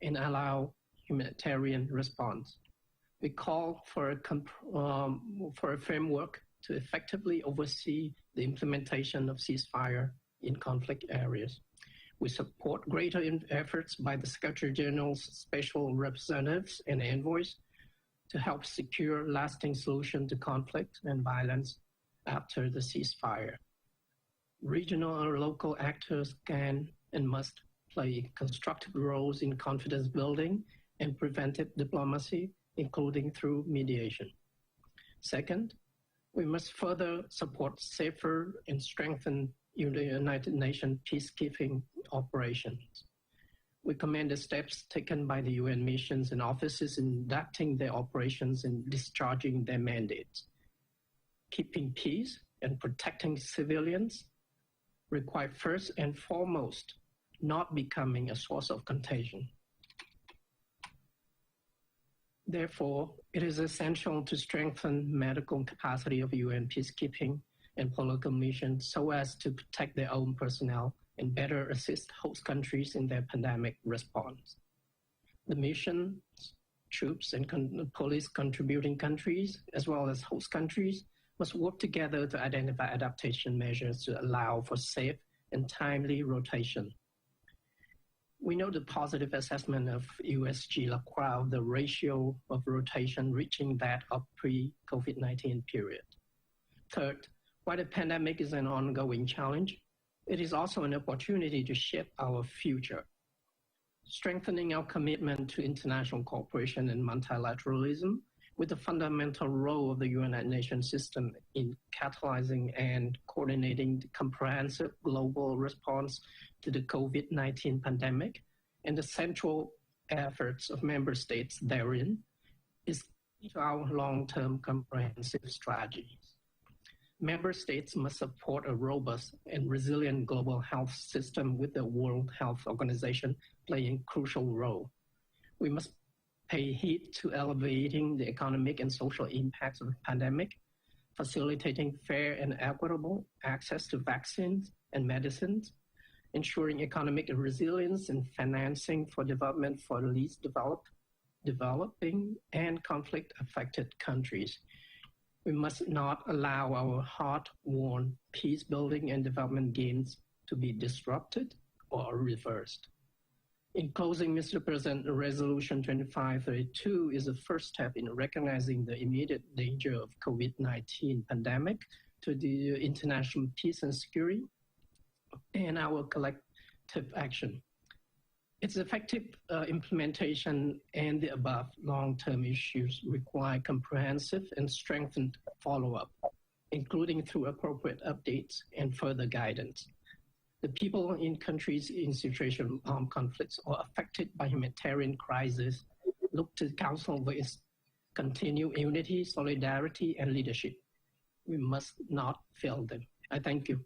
M: and allow humanitarian response. We call for a framework to effectively oversee the implementation of ceasefire in conflict areas. We support greater efforts by the Secretary General's special representatives and envoys to help secure lasting solution to conflict and violence after the ceasefire. Regional or local actors can and must play constructive roles in confidence building and preventive diplomacy, including through mediation. Second, we must further support safer and strengthen United Nations peacekeeping operations. We commend the steps taken by the UN missions and offices in adapting their operations and discharging their mandates. Keeping peace and protecting civilians require first and foremost not becoming a source of contagion. Therefore, it is essential to strengthen medical capacity of UN peacekeeping and political missions so as to protect their own personnel and better assist host countries in their pandemic response. The missions, troops, and police contributing countries, as well as host countries, must work together to identify adaptation measures to allow for safe and timely rotation. We know the positive assessment of USG Lacroix of the ratio of rotation reaching that of pre-COVID-19 period. Third, While the pandemic is an ongoing challenge, it is also an opportunity to shape our future. Strengthening our commitment to international cooperation and multilateralism with the fundamental role of the United Nations system in catalyzing and coordinating the comprehensive global response to the COVID-19 pandemic and the central efforts of member states therein is key to our long-term comprehensive strategies. Member states must support a robust and resilient global health system with the World Health Organization playing a crucial role. We must pay heed to elevating the economic and social impacts of the pandemic, facilitating fair and equitable access to vaccines and medicines, ensuring economic resilience and financing for development for the least developed, developing, and conflict-affected countries. We must not allow our hard-won peace-building and development gains to be disrupted or reversed. In closing, Mr. President, Resolution 2532 is the first step in recognizing the immediate danger of COVID-19 pandemic to the international peace and security and our collective action. Its effective implementation and the above long-term issues require comprehensive and strengthened follow-up, including through appropriate updates and further guidance. The people in countries in situations of armed conflicts or affected by humanitarian crisis look to the Council for its continued unity, solidarity, and leadership. We must not fail them. I thank you.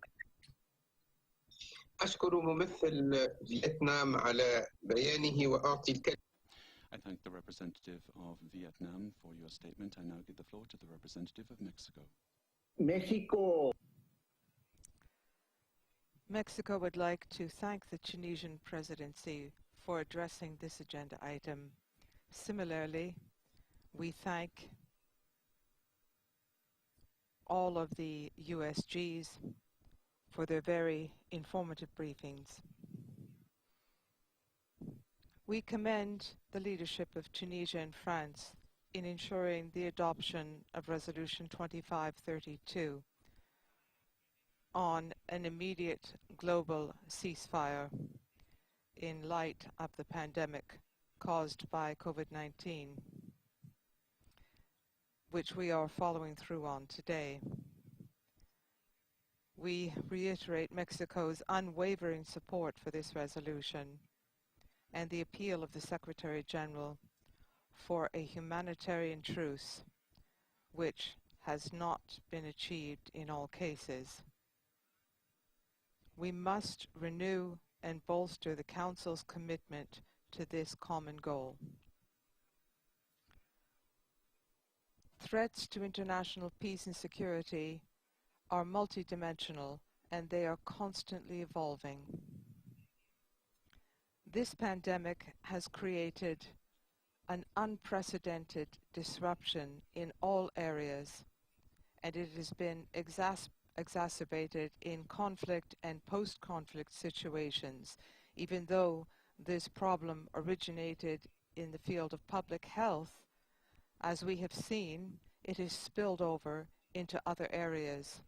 H: أشكر ممثل فيتنام على بيانه وأعطي الكلمة.
K: I thank the representative of Vietnam for your statement. I now give the floor to the representative of Mexico.
B: Mexico would like to thank the Tunisian presidency for addressing this agenda item. Similarly, we thank all of the USGs for their very informative briefings. We commend the leadership of Tunisia and France in ensuring the adoption of Resolution 2532 on an immediate global ceasefire in light of the pandemic caused by COVID-19, which we are following through on today. We reiterate Mexico's unwavering support for this resolution and the appeal of the Secretary General for a humanitarian truce, which has not been achieved in all cases. We must renew and bolster the Council's commitment to this common goal. Threats to international peace and security are multidimensional and they are constantly evolving. This pandemic has created an unprecedented disruption in all areas, and it has been exacerbated in conflict and post-conflict situations, even though this problem originated in the field of public health. As we have seen, it has spilled over into other areas.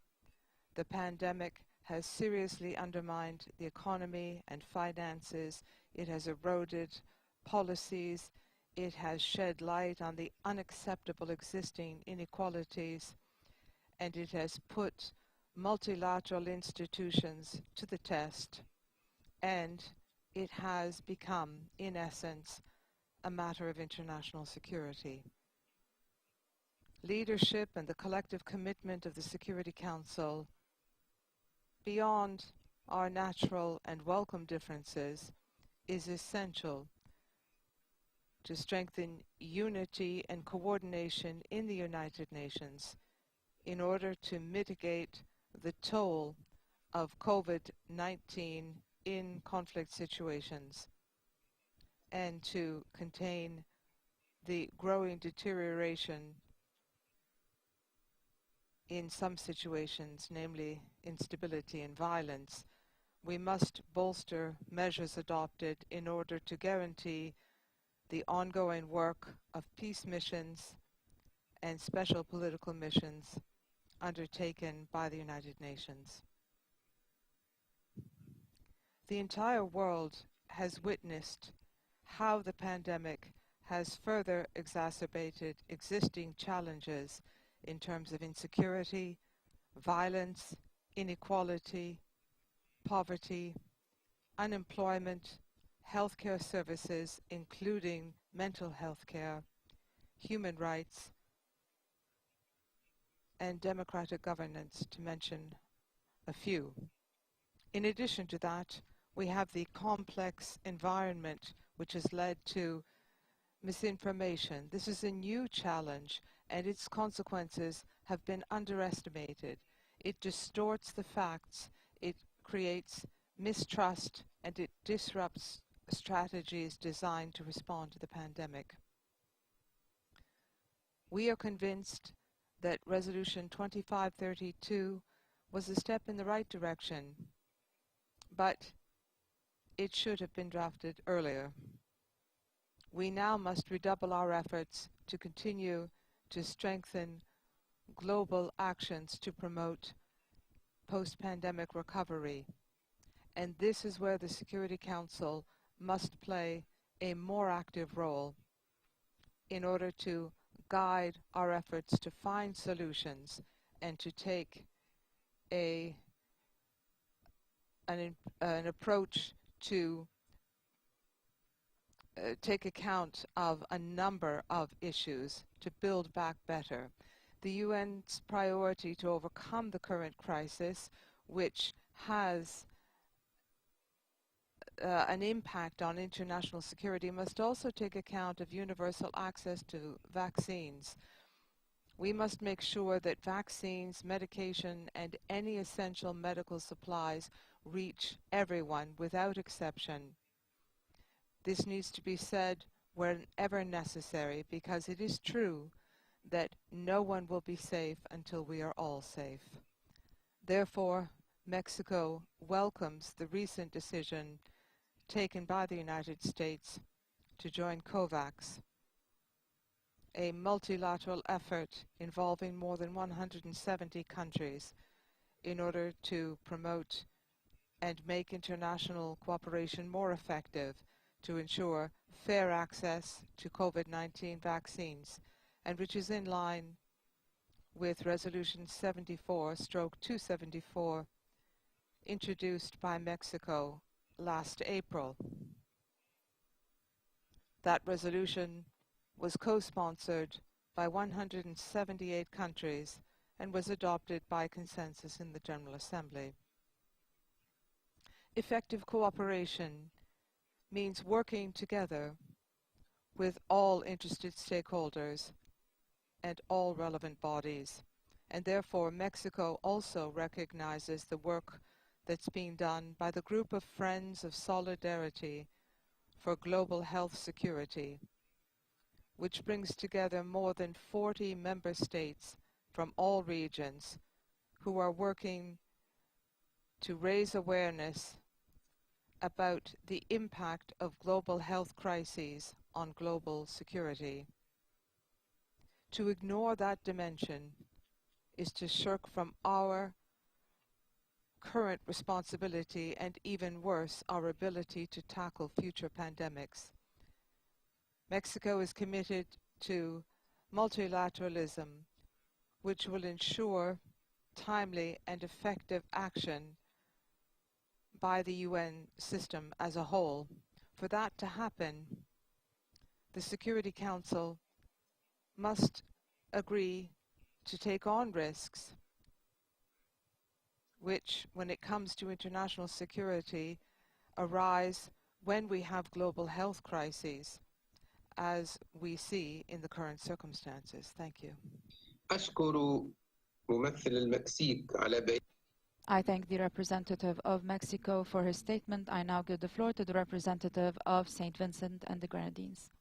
B: The pandemic has seriously undermined the economy and finances. It has eroded policies. It has shed light on the unacceptable existing inequalities, and it has put multilateral institutions to the test, and it has become, in essence, a matter of international security. Leadership and the collective commitment of the Security Council, beyond our natural and welcome differences, is essential to strengthen unity and coordination in the United Nations in order to mitigate the toll of COVID-19 in conflict situations and to contain the growing deterioration in some situations, namely instability and violence. We must bolster measures adopted in order to guarantee the ongoing work of peace missions and special political missions undertaken by the United Nations. The entire world has witnessed how the pandemic has further exacerbated existing challenges in terms of insecurity, violence, inequality, poverty, unemployment, healthcare services, including mental health care, human rights, and democratic governance, to mention a few. In addition to that, we have the complex environment which has led to misinformation. This is a new challenge, and its consequences have been underestimated. It distorts the facts, it creates mistrust, and it disrupts strategies designed to respond to the pandemic. We are convinced that Resolution 2532 was a step in the right direction, but it should have been drafted earlier. We now must redouble our efforts to continue to strengthen global actions to promote post-pandemic recovery. And this is where the Security Council must play a more active role in order to guide our efforts to find solutions and to take an approach to take account of a number of issues to build back better. The UN's priority to overcome the current crisis, which has an impact on international security, must also take account of universal access to vaccines. We must make sure that vaccines, medication, and any essential medical supplies reach everyone without exception. This needs to be said whenever necessary, because it is true that no one will be safe until we are all safe. Therefore, Mexico welcomes the recent decision taken by the United States to join COVAX, a multilateral effort involving more than 170 countries in order to promote and make international cooperation more effective to ensure fair access to COVID-19 vaccines, and which is in line with Resolution 74/274 introduced by Mexico last April. That resolution was co-sponsored by 178 countries and was adopted by consensus in the General Assembly. Effective cooperation means working together with all interested stakeholders and all relevant bodies, and therefore Mexico also recognizes the work that's being done by the Group of Friends of Solidarity for Global Health Security, which brings together more than 40 member states from all regions who are working to raise awareness about the impact of global health crises on global security. To ignore that dimension is to shirk from our current responsibility and, even worse, our ability to tackle future pandemics. Mexico is committed to multilateralism, which will ensure timely and effective action by the UN system as a whole. For that to happen, the Security Council must agree to take on risks which, when it comes to international security, arise when we have global health crises, as we see in the current circumstances. Thank you.
N: I thank the representative of Mexico for his statement. I now give the floor to the representative of St. Vincent and the Grenadines.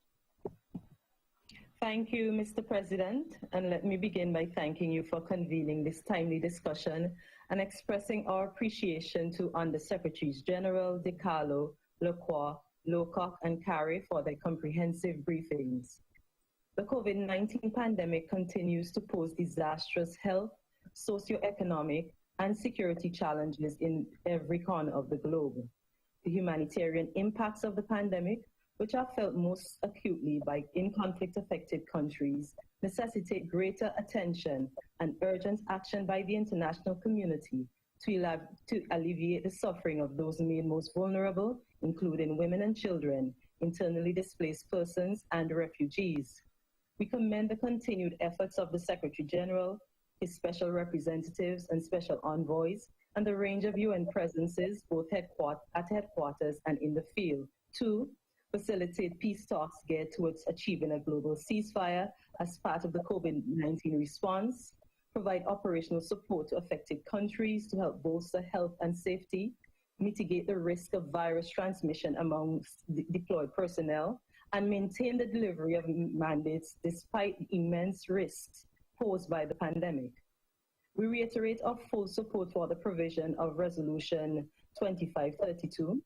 O: Thank you, Mr. President, and let me begin by thanking you for convening this timely discussion and expressing our appreciation to Under-Secretaries General DiCarlo, Lacroix, Lowcock, and Carey for their comprehensive briefings. The COVID-19 pandemic continues to pose disastrous health, socioeconomic, and security challenges in every corner of the globe. The humanitarian impacts of the pandemic, which are felt most acutely in conflict-affected countries, necessitate greater attention and urgent action by the international community to alleviate the suffering of those made most vulnerable, including women and children, internally displaced persons, and refugees. We commend the continued efforts of the Secretary General, his special representatives and special envoys, and the range of UN presences, both at headquarters and in the field, to facilitate peace talks geared towards achieving a global ceasefire as part of the COVID-19 response, provide operational support to affected countries to help bolster health and safety, mitigate the risk of virus transmission amongst deployed personnel, and maintain the delivery of mandates despite the immense risks posed by the pandemic. We reiterate our full support for the provision of Resolution 2532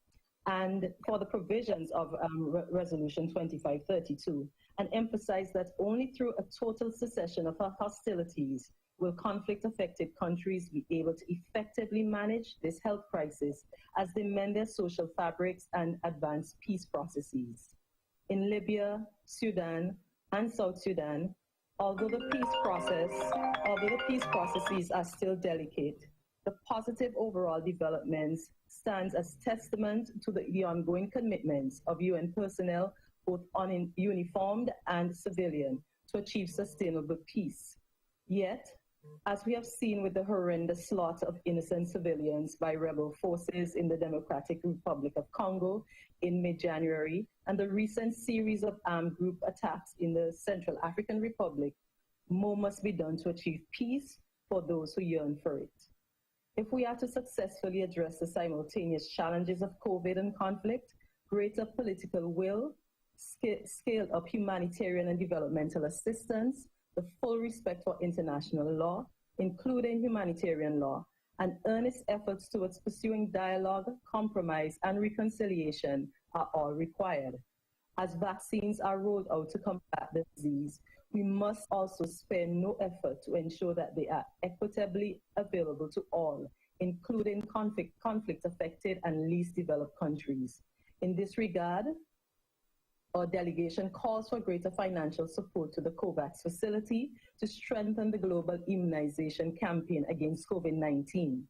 O: and for the provisions of Resolution 2532, and emphasize that only through a total cessation of hostilities will conflict-affected countries be able to effectively manage this health crisis as they mend their social fabrics and advance peace processes. In Libya, Sudan, and South Sudan, although the peace processes are still delicate, the positive overall developments stands as testament to the ongoing commitments of UN personnel, both uniformed and civilian, to achieve sustainable peace. Yet, as we have seen with the horrendous slaughter of innocent civilians by rebel forces in the Democratic Republic of Congo in mid-January, and the recent series of armed group attacks in the Central African Republic, more must be done to achieve peace for those who yearn for it. If we are to successfully address the simultaneous challenges of COVID and conflict, greater political will, scale up humanitarian and developmental assistance, the full respect for international law, including humanitarian law, and earnest efforts towards pursuing dialogue, compromise, and reconciliation are all required. As vaccines are rolled out to combat the disease, we must also spare no effort to ensure that they are equitably available to all, including conflict-affected and least developed countries. In this regard, our delegation calls for greater financial support to the COVAX facility to strengthen the global immunization campaign against COVID-19.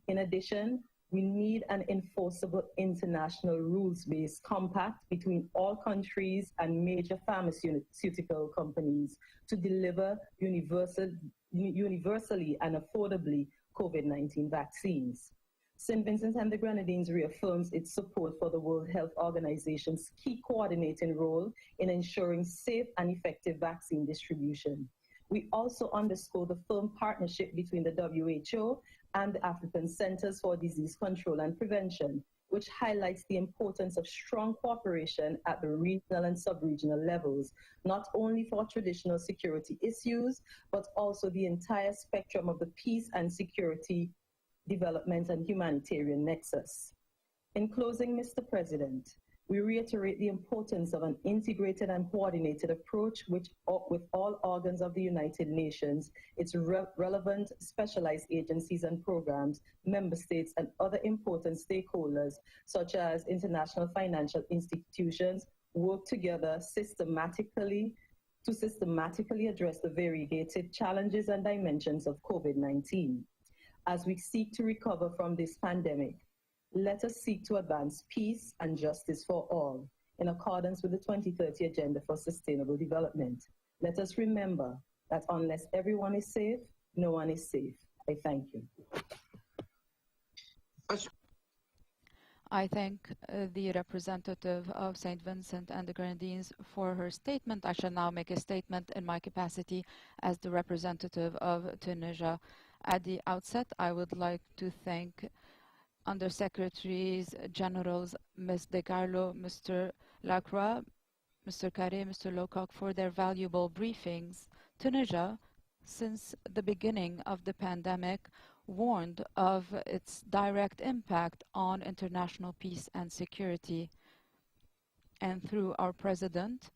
O: In addition, we need an enforceable international rules-based compact between all countries and major pharmaceutical companies to deliver universally and affordably COVID-19 vaccines. St. Vincent and the Grenadines reaffirms its support for the World Health Organization's key coordinating role in ensuring safe and effective vaccine distribution. We also underscore the firm partnership between the WHO and the African Centers for Disease Control and Prevention, which highlights the importance of strong cooperation at the regional and sub-regional levels, not only for traditional security issues, but also the entire spectrum of the peace and security, development, and humanitarian nexus. In closing, Mr. President, we reiterate the importance of an integrated and coordinated approach with all organs of the United Nations, its relevant specialized agencies and programs, member states, and other important stakeholders, such as international financial institutions, work together systematically address the variegated challenges and dimensions of COVID-19. As we seek to recover from this pandemic, let us seek to advance peace and justice for all in accordance with the 2030 Agenda for Sustainable Development. Let us remember that unless everyone is safe, no one is safe. I thank you.
N: I thank the representative of St. Vincent and the Grenadines for her statement. I shall now make a statement in my capacity as the representative of Tunisia. At the outset, I would like to thank Undersecretaries Generals Ms. De Carlo, Mr. Lacroix, Mr. Carré, Mr. Lowcock for their valuable briefings. Tunisia, since the beginning of the pandemic, warned of its direct impact on international peace and security. And through our president,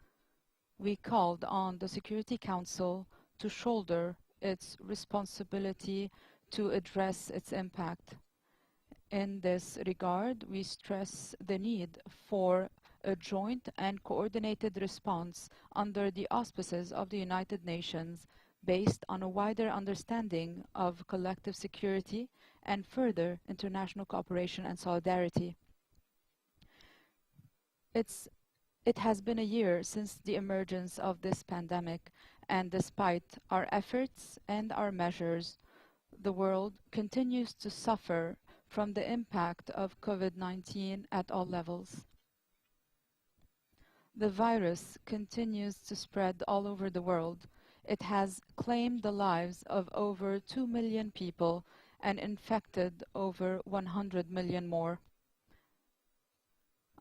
N: we called on the Security Council to shoulder its responsibility to address its impact. In this regard, we stress the need for a joint and coordinated response under the auspices of the United Nations based on a wider understanding of collective security and further international cooperation and solidarity. It has been a year since the emergence of this pandemic, and despite our efforts and our measures, the world continues to suffer from the impact of COVID-19 at all levels. The virus continues to spread all over the world. It has claimed the lives of over 2 million people and infected over 100 million more.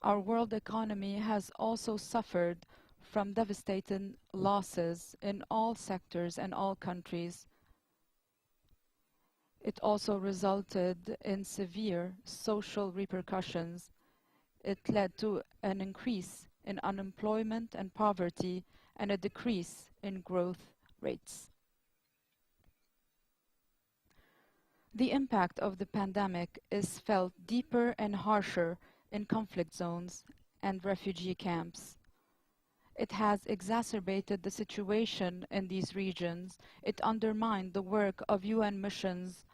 N: Our world economy has also suffered from devastating losses in all sectors and all countries. It also resulted in severe social repercussions. It led to an increase in unemployment and poverty and a decrease in growth rates. The impact of the pandemic is felt deeper and harsher in conflict zones and refugee camps. It has exacerbated the situation in these regions. It undermined the work of UN missions.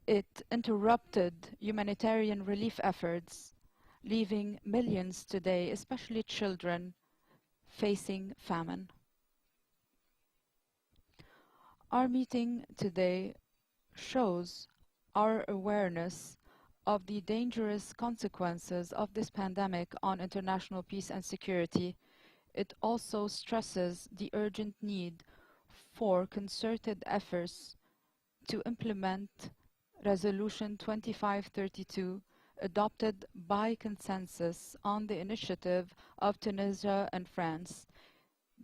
N: It interrupted humanitarian relief efforts, leaving millions today, especially children, facing famine. Our meeting today shows our awareness of the dangerous consequences of this pandemic on international peace and security. It also stresses the urgent need for concerted efforts to implement Resolution 2532, adopted by consensus on the initiative of Tunisia and France.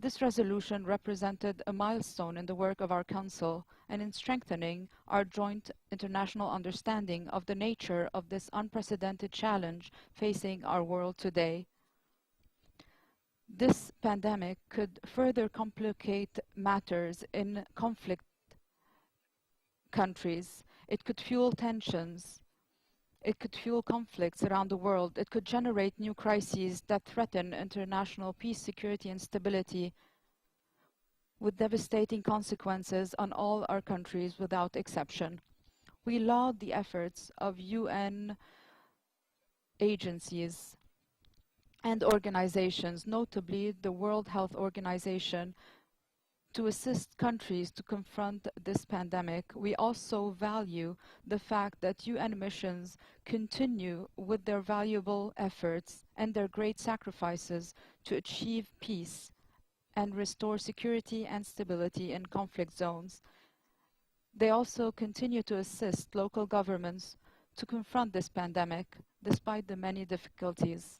N: This resolution represented a milestone in the work of our Council and in strengthening our joint international understanding of the nature of this unprecedented challenge facing our world today. This pandemic could further complicate matters in conflict countries. It could fuel tensions. It could fuel conflicts around the world. It could generate new crises that threaten international peace, security, and stability, with devastating consequences on all our countries without exception. We laud the efforts of UN agencies and organizations, notably the World Health Organization, to assist countries to confront this pandemic. We also value the fact that UN missions continue with their valuable efforts and their great sacrifices to achieve peace and restore security and stability in conflict zones. They also continue to assist local governments to confront this pandemic despite the many difficulties.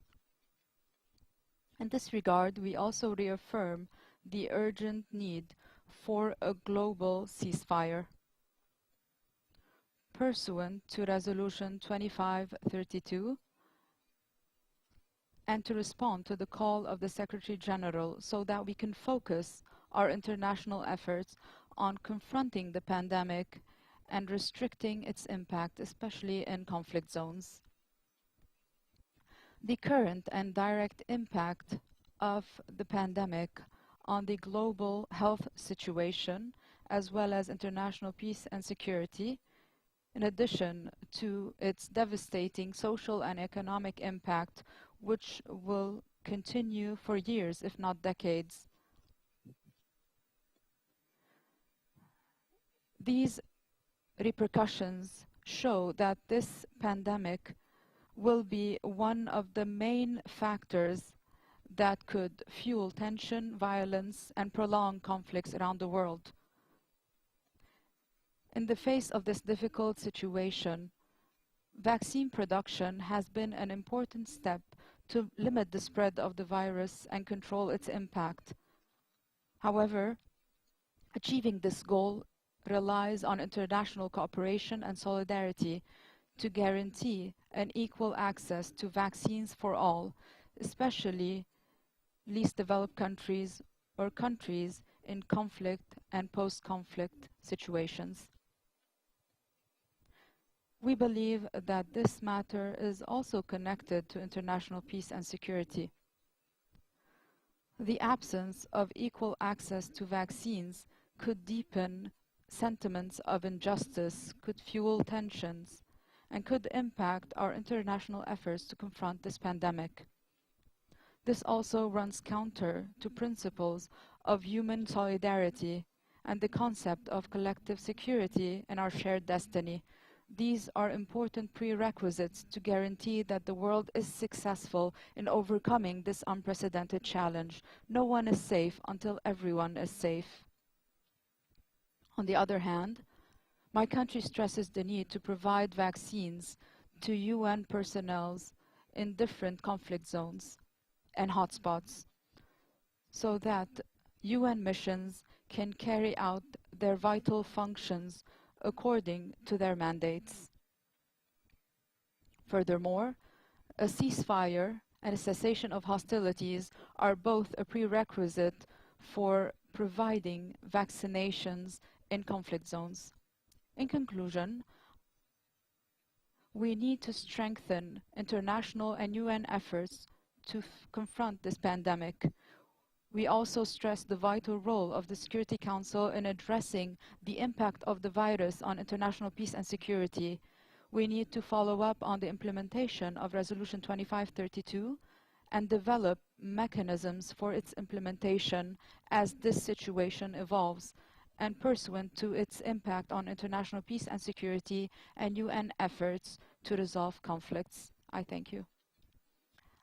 N: In this regard, we also reaffirm the urgent need for a global ceasefire. Pursuant to Resolution 2532, and to respond to the call of the Secretary General so that we can focus our international efforts on confronting the pandemic and restricting its impact, especially in conflict zones. The current and direct impact of the pandemic on the global health situation, as well as international peace and security, in addition to its devastating social and economic impact, which will continue for years, if not decades. These repercussions show that this pandemic will be one of the main factors that could fuel tension, violence, and prolong conflicts around the world. In the face of this difficult situation, vaccine production has been an important step to limit the spread of the virus and control its impact. However, achieving this goal relies on international cooperation and solidarity to guarantee an equal access to vaccines for all, especially least developed countries or countries in conflict and post-conflict situations. We believe that this matter is also connected to international peace and security. The absence of equal access to vaccines could deepen sentiments of injustice, could fuel tensions, and could impact our international efforts to confront this pandemic. This also runs counter to principles of human solidarity and the concept of collective security and our shared destiny. These are important prerequisites to guarantee that the world is successful in overcoming this unprecedented challenge. No one is safe until everyone is safe. On the other hand, my country stresses the need to provide vaccines to UN personnel in different conflict zones and hotspots so that UN missions can carry out their vital functions according to their mandates. Furthermore, a ceasefire and a cessation of hostilities are both a prerequisite for providing vaccinations in conflict zones. In conclusion, we need to strengthen international and UN efforts to confront this pandemic. We also stress the vital role of the Security Council in addressing the impact of the virus on international peace and security. We need to follow up on the implementation of Resolution 2532 and develop mechanisms for its implementation as this situation evolves and pursuant to its impact on international peace and security and UN efforts to resolve conflicts. I thank you.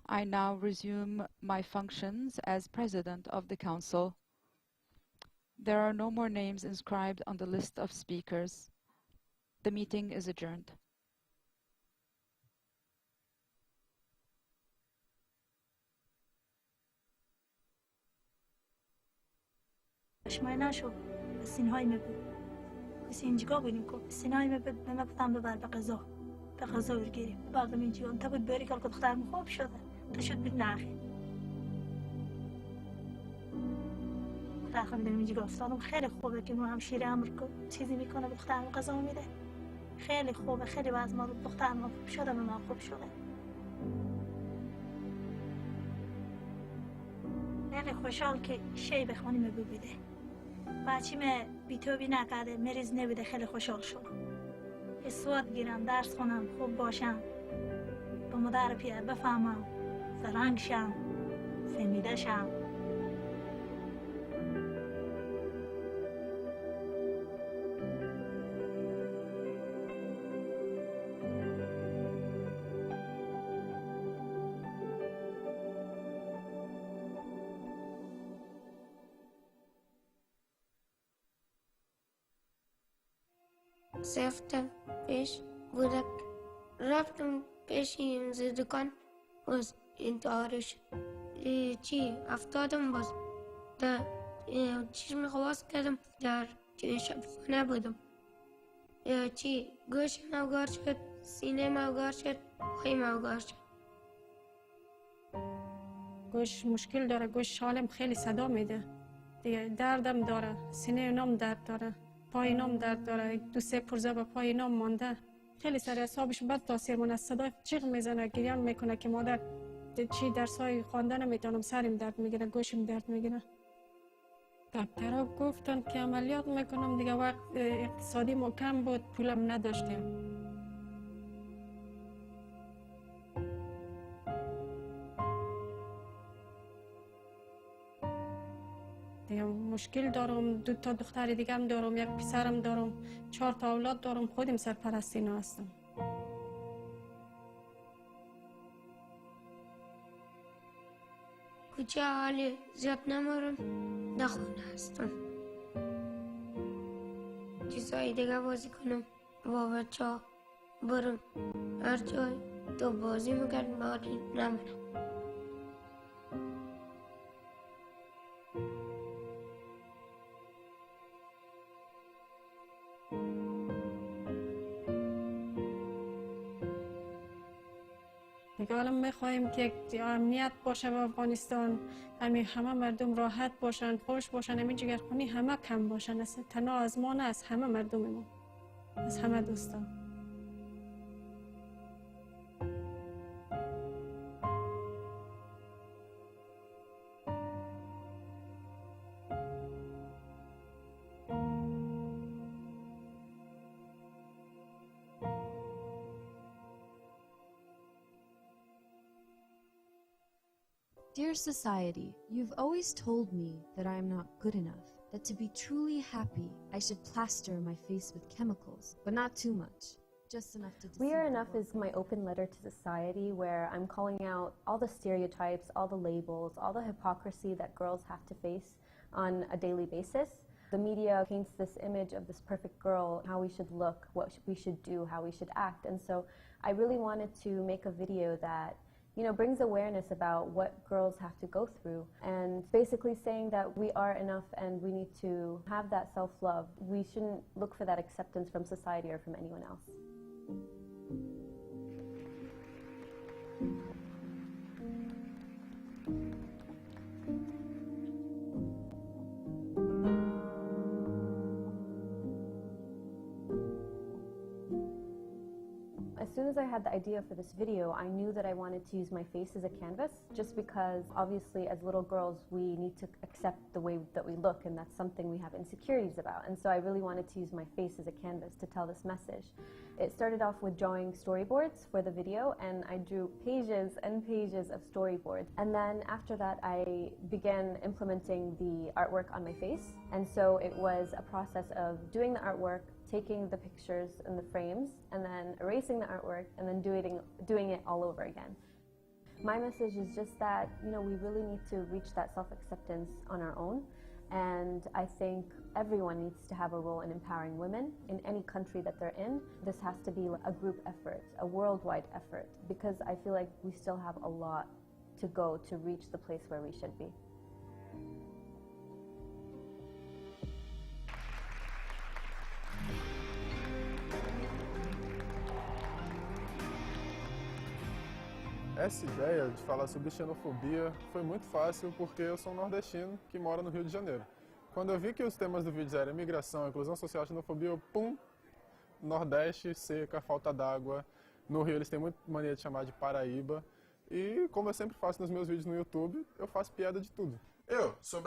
N: I now resume my functions as President of the Council. There are no more names inscribed on the list of speakers. The meeting is adjourned.
P: سینهای مبود سینجگاه بودیم که سینهای مبود به مبتم ببر به غذا برگیریم باقی من جیان تا بود بری کل که دخترم خوب شده تا شد بود نخی دختر میدونیم اینجا افتادم خیلی خوبه که ما همشیره امر که چیزی میکنه دخترم غذا میده خیلی خوبه خیلی باز ما دخترم خوب شده به ما خوب شده خیلی خوشحال که شی بخوانی مبود بیده بچیم بیتوبی نکرده مریض نبوده خیلی خوشحال شدم سواد گیرم درس خونم خوب باشم با مادر پیر بفهمم زرنگ شم فهمیده شم
Q: سفتم پیش بودک رفتم پیش این دکان باز انتحارش چی افتادم باز در چشم خواست کردم در شبخانه بودم چی گوشم اوگار شد سینه اوگار شد خیم اوگار شد
R: گوش مشکل داره گوش حالم خیلی صدا میده دیگه دردم داره سینه نام درد داره پای نام درد داره دو سه پرزه به پای نام مانده خیلی سر اعصابش بد تاثیر من از صدای جیغ میزنه گریان میکنه که مادر چی درسای خوانده نمیتونم سرم درد میگیره گوشم درد میگیره دکترها گفتن که عملیات میکنم دیگه وقت اقتصادی ما کم بود پولم نداشتیم مشکل دارم دو تا دختر دیگه هم دارم یک پسرم دارم 4 تا اولاد دارم خودم سرپرست اینا هستم
Q: کجا حالی زیاد نمارم نخونه هستم چیزایی دیگه بازی کنم با بچه ها برم هر جای تو بازی میکرد باری نمونم
R: دیگه حالا میخواهیم که امنیت باشه و افغانستان همه مردم راحت باشن، خوش باشن، همین جگرخونی همه کم باشن، تنها از ما نه، از همه مردم ما، از همه دوستان.
S: Dear society, you've always told me that I am not good enough, that to be truly happy, I should plaster my face with chemicals, but not too much, just enough to deceive.
T: We Are Enough is my open letter to society where I'm calling out all the stereotypes, all the labels, all the hypocrisy that girls have to face on a daily basis. The media paints this image of this perfect girl, how we should look, what we should do, how we should act, and so I really wanted to make a video that brings awareness about what girls have to go through, and basically saying that we are enough and we need to have that self-love. We shouldn't look for that acceptance from society or from anyone else. As soon as I had the idea for this video, I knew that I wanted to use my face as a canvas, just because obviously as little girls we need to accept the way that we look, and that's something we have insecurities about. And so I really wanted to use my face as a canvas to tell this message. It started off with drawing storyboards for the video, and I drew pages and pages of storyboards. And then after that I began implementing the artwork on my face. And so it was a process of doing the artwork, taking the pictures and the frames, and then erasing the artwork, and then doing it all over again. My message is just that, we really need to reach that self-acceptance on our own, and I think everyone needs to have a role in empowering women in any country that they're in. This has to be a group effort, a worldwide effort, because I feel like we still have a lot to go to reach the place where we should be.
U: Essa ideia de falar sobre xenofobia foi muito fácil porque eu sou um nordestino que mora no Rio de Janeiro. Quando eu vi que os temas do vídeo eram imigração, inclusão social e xenofobia, eu Nordeste, seca, falta d'água. No Rio eles têm muita mania de chamar de Paraíba. E como eu sempre faço nos meus vídeos no YouTube, eu faço piada de tudo. Eu, sobre